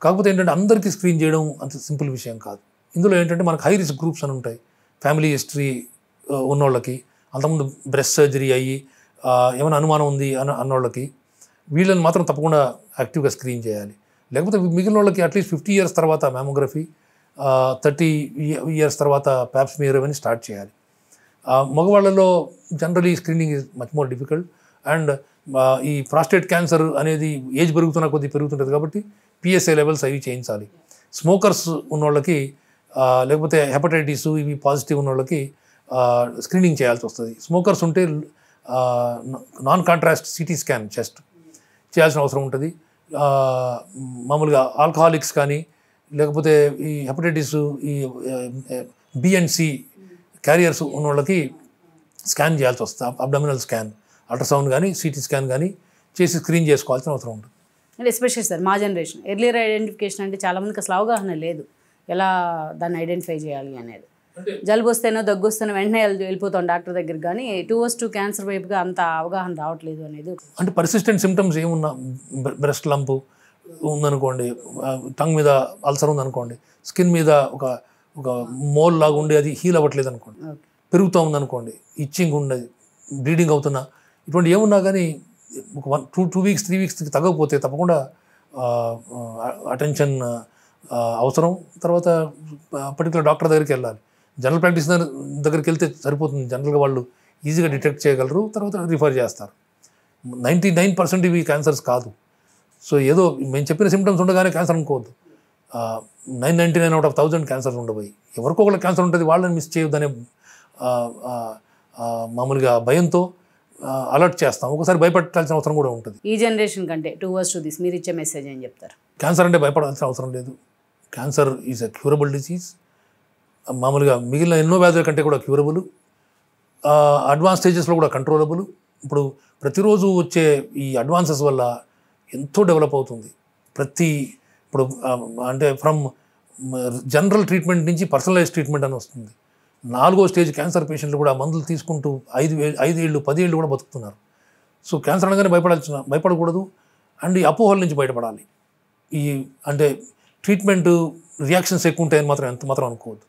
కాకపోతే ఏంటంటే అందరికీ స్క్రీన్ చేయడం అంత సింపుల్ విషయం కాదు. ఇందులో ఏంటంటే మనకు హై రిస్క్ గ్రూప్స్ అని ఉంటాయి. ఫ్యామిలీ హిస్టరీ ఉన్నోళ్ళకి, అంతకుముందు బ్రెస్ట్ సర్జరీ అయ్యి ఏమైనా అనుమానం ఉంది అన్నోళ్ళకి, వీళ్ళని మాత్రం తప్పకుండా యాక్టివ్గా స్క్రీన్ చేయాలి. లేకపోతే మిగిలిన వాళ్ళకి అట్లీస్ట్ 50 years తర్వాత మ్యామోగ్రఫీ, 30 years తర్వాత ప్యాప్స్మియర్ అవన్నీ స్టార్ట్ చేయాలి. మగవాళ్ళలో generally screening is much more difficult. And ఈ ప్రాస్టేట్ క్యాన్సర్ అనేది ఏజ్ పెరుగుతున్న కొద్దీ పెరుగుతుంటుంది కాబట్టి PSA లెవెల్స్ అవి చేయించాలి. స్మోకర్స్ ఉన్నోళ్ళకి, లేకపోతే హెపటైటిస్ ఇవి పాజిటివ్ ఉన్నోళ్ళకి స్క్రీనింగ్ చేయాల్సి వస్తుంది. స్మోకర్స్ ఉంటే non contrast CT scan chest చేయాల్సిన అవసరం ఉంటుంది. మామూలుగా ఆల్కహాలిక్స్ కానీ, లేకపోతే ఈ హెపటైటిస్, ఈ B and C క్యారియర్స్ ఉన్న వాళ్ళకి స్కాన్ చేయాల్సి వస్తుంది. అబ్డామినల్ స్కాన్, అల్ట్రాసౌండ్ కానీ, CT స్కాన్ కానీ చేసి స్క్రీన్ చేసుకోవాల్సిన అవసరం ఉంటుంది. అంటే ఎస్పెషల్లీ సార్ మా జనరేషన్ ఎర్లియర్ ఐడెంటిఫికేషన్ అంటే చాలామందికి అసలు అవగాహన లేదు, ఎలా దాన్ని ఐడెంటిఫై చేయాలి అనేది. జలుబు వస్తేనో దగ్గు వస్తేనో వెంటనే వెళ్ళిపోతాం డాక్టర్ దగ్గరికి, కానీ towards క్యాన్సర్ వైపుగా అంత అవగాహన రావట్లేదు అనేది. అంటే పర్సిస్టెంట్ సిమ్టమ్స్ ఏమున్నా, బ్రెస్ట్ లంప్ ఉందనుకోండి, టంగ్ మీద అల్సర్ ఉందనుకోండి, స్కిన్ మీద ఒక మోల్ లాగా ఉండి అది హీల్ అవ్వట్లేదు అనుకోండి, పెరుగుతూ ఉందనుకోండి, ఇచ్చింగ్ ఉండదు, బ్లీడింగ్ అవుతున్నా, ఇటువంటి ఏమున్నా కానీ ఒక 2 weeks 3 weeks తగ్గకపోతే తప్పకుండా అటెన్షన్ అవసరం. తర్వాత పర్టికులర్ డాక్టర్ దగ్గరికి వెళ్ళాలి. జనరల్ ప్రాక్టీషనర్ దగ్గరికి వెళ్తే సరిపోతుంది. జనరల్గా వాళ్ళు ఈజీగా డిటెక్ట్ చేయగలరు, తర్వాత రిఫర్ చేస్తారు. 99% ఇవి క్యాన్సర్స్ కాదు. సో ఏదో మేము చెప్పిన సిమ్టమ్స్ ఉండగానే క్యాన్సర్ అనుకోవద్దు. 999 out of 1000 క్యాన్సర్స్ ఉండబోయి, ఎవరికో ఒకళ్ళకి క్యాన్సర్ ఉంటుంది, వాళ్ళని మిస్ చేయొద్దనే మామూలుగా భయంతో అలర్ట్ చేస్తాం. ఒకసారి భయపడాల్సిన అవసరం కూడా ఉంటుంది. ఈ జనరేషన్ కంటే towards this మీరు ఇచ్చే మెసేజ్ ఏం చెప్తారు? క్యాన్సర్ అంటే భయపడాల్సిన అవసరం లేదు. Cancer is a curable disease. మామూలుగా మిగిలిన ఎన్నో వ్యాధుల కంటే కూడా క్యూరబుల్, అడ్వాన్స్ స్టేజెస్లో కూడా కంట్రోలబుల్. ఇప్పుడు ప్రతిరోజు వచ్చే ఈ అడ్వాన్సెస్ వల్ల ఎంతో డెవలప్ అవుతుంది. ఇప్పుడు అంటే ఫ్రమ్ జనరల్ ట్రీట్మెంట్ నుంచి పర్సనలైజ్ ట్రీట్మెంట్ అని వస్తుంది. 4వ స్టేజ్ క్యాన్సర్ పేషెంట్లు కూడా మందులు తీసుకుంటూ 5 ఏళ్ళు 10 ఏళ్ళు కూడా బతుకుతున్నారు. సో క్యాన్సర్ అనగానే భయపడకూడదు. అండ్ ఈ అపోహల నుంచి బయటపడాలి. అంటే ట్రీట్మెంట్ రియాక్షన్స్ ఎక్కువ ఉంటాయని మాత్రం ఎంత మాత్రం అనుకోవద్దు.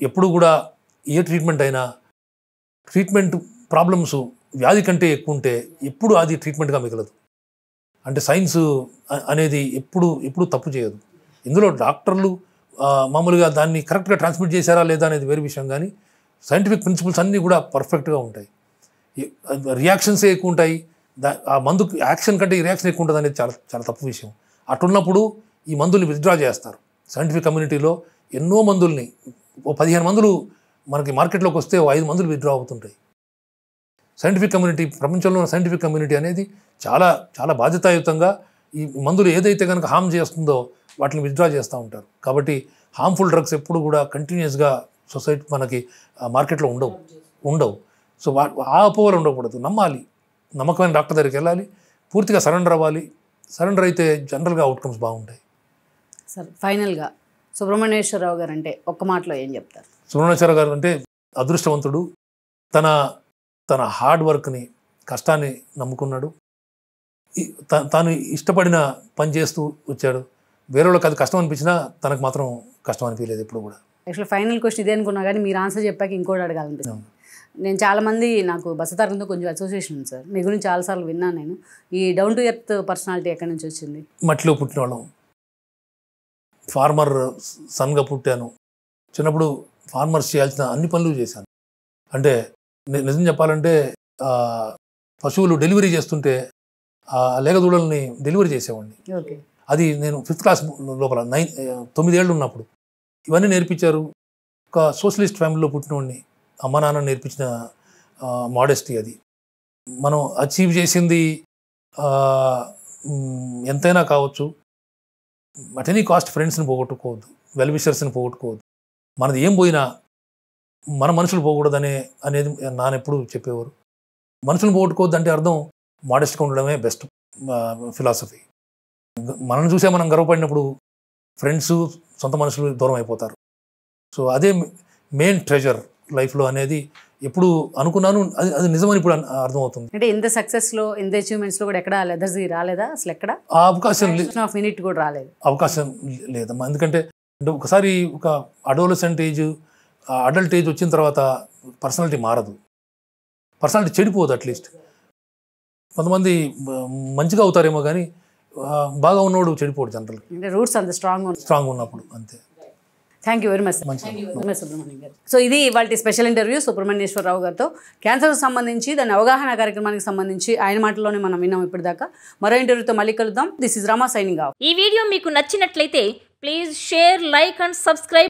ఎప్పుడు కూడా ఏ ట్రీట్మెంట్ అయినా ట్రీట్మెంట్ ప్రాబ్లమ్స్ వ్యాధి కంటే ఎక్కువ ఉంటే ఎప్పుడు అది ట్రీట్మెంట్గా మిగలదు. అంటే సైన్స్ అనేది ఎప్పుడు తప్పు చేయదు. ఇందులో డాక్టర్లు మామూలుగా దాన్ని కరెక్ట్గా ట్రాన్స్మిట్ చేశారా లేదా అనేది వేరే విషయం, కానీ సైంటిఫిక్ ప్రిన్సిపల్స్ అన్నీ కూడా పర్ఫెక్ట్గా ఉంటాయి. రియాక్షన్సే ఎక్కువ ఉంటాయి, ఆ మందుకు యాక్షన్ కంటే ఈ రియాక్షన్ ఎక్కువ ఉంటుంది అనేది చాలా చాలా తప్పు విషయం. అటున్నప్పుడు ఈ మందుల్ని విత్డ్రా చేస్తారు. సైంటిఫిక్ కమ్యూనిటీలో ఎన్నో మందుల్ని 15 మందులు మనకి మార్కెట్లోకి వస్తే 5 మందులు విత్డ్రా అవుతుంటాయి. సైంటిఫిక్ కమ్యూనిటీ, ప్రపంచంలో ఉన్న సైంటిఫిక్ కమ్యూనిటీ అనేది చాలా చాలా బాధ్యతాయుతంగా ఈ మందులు ఏదైతే కనుక హామ్ చేస్తుందో వాటిని విత్డ్రా చేస్తూ ఉంటారు. కాబట్టి హార్మ్ఫుల్ డ్రగ్స్ ఎప్పుడు కూడా కంటిన్యూస్గా సొసైటీ మనకి మార్కెట్లో ఉండవు. సో ఆ అపోహలు ఉండకూడదు. నమ్మాలి, నమ్మకమైన డాక్టర్ దగ్గరికి వెళ్ళాలి, పూర్తిగా సరెండర్ అవ్వాలి. సరెండర్ అయితే జనరల్గా అవుట్కమ్స్ బాగుంటాయి. సార్, ఫైనల్గా సుబ్రహ్మణ్యేశ్వరరావు గారు అంటే ఒక్క మాటలో ఏం చెప్తారు? సుబ్రహ్మణ్యేశ్వరరావు గారు అంటే అదృష్టవంతుడు. తన హార్డ్ వర్క్ని, కష్టాన్ని నమ్ముకున్నాడు. తాను ఇష్టపడిన పని చేస్తూ వచ్చాడు. వేరే వాళ్ళకి అది కష్టం అనిపించినా తనకు మాత్రం కష్టం అనిపించలేదు ఎప్పుడు కూడా. యాక్చువల్లీ ఫైనల్ క్వశ్చన్ ఇదే అనుకున్నా, కానీ మీరు ఆన్సర్ చెప్పాక ఇంకోటి అడగాలనిపిస్తుంది. నేను చాలామంది, నాకు బసతారంతో కొంచెం అసోసియేషన్ ఉంది సార్, మీ గురించి చాలాసార్లు విన్నాను నేను. ఈ డౌన్ టు ఎర్త్ పర్సనాలిటీ ఎక్కడి నుంచి వచ్చింది? మట్టిలో పుట్టిన వాళ్ళం, ఫార్మర్ సన్గా పుట్టాను. చిన్నప్పుడు ఫార్మర్స్ చేయాల్సిన అన్ని పనులు చేశాను. అంటే నిజం చెప్పాలంటే పశువులు డెలివరీ చేస్తుంటే లేగదూడల్ని డెలివరీ చేసేవాడిని. ఓకే. అది నేను 5th క్లాస్ లోపల 9 ఏళ్ళు ఉన్నప్పుడు ఇవన్నీ నేర్పించారు. ఒక సోషలిస్ట్ ఫ్యామిలీలో పుట్టినవాడిని. అమ్మ నాన్న నేర్పించిన మోడెస్టీ అది. మనం అచీవ్ చేసింది ఎంతైనా కావచ్చు, అట్ ఎనీ కాస్ట్ ఫ్రెండ్స్ని పోగొట్టుకోవద్దు, వెల్ విషర్స్ని పోగొట్టుకోవద్దు. మనది ఏం పోయినా మన మనుషులు పోకూడదనే అనేది నాన్నెప్పుడు చెప్పేవారు. మనుషులు పోగొట్టుకోవద్దు అంటే అర్థం మోడెస్ట్గా ఉండడమే బెస్ట్ ఫిలాసఫీ. మనం చూసే మనం గర్వపడినప్పుడు ఫ్రెండ్స్, సొంత మనుషులు దూరం అయిపోతారు. సో అదే మెయిన్ ట్రెజర్ లైఫ్లో అనేది ఎప్పుడు అనుకున్నాను. అది నిజమని ఇప్పుడు అర్థమవుతుంది. అంటే ఇంత సక్సెస్లో, ఇంత అచీవ్మెంట్స్లో కూడా ఎక్కడ లెదర్జీ రాలేదా? అసలు ఎక్కడ ఆ అవకాశం మినిట్ కూడా రాలేదు? అవకాశం లేదమ్మా. ఎందుకంటే ఒకసారి ఒక అడోలసెంట్ ఏజ్, అడల్ట్ ఏజ్ వచ్చిన తర్వాత పర్సనాలిటీ మారదు, పర్సనాలిటీ చెడిపోదు. అట్లీస్ట్ కొంతమంది మంచిగా అవుతారేమో కానీ బాగా ఉన్నవాడు చెడిపోడు జనరల్. అంటే రూట్స్ అంత స్ట్రాంగ్ ఉన్నప్పుడు అంతే. Thank you very much Subrahmanyam గారు. సో ఇది ఇవాళ స్పెషల్ ఇంటర్వ్యూ సుబ్రహ్మణ్యేశ్వరరావు గారితో. క్యాన్సర్కి సంబంధించి, దాని అవగాహన కార్యక్రమానికి సంబంధించి ఆయన మాటల్లోనే మనం విన్నాం ఇప్పటిదాకా. మరో ఇంటర్వ్యూతో మళ్ళీ కలుద్దాం. This is Rama signing off. ఈ వీడియో మీకు నచ్చినట్లయితే please share, like and subscribe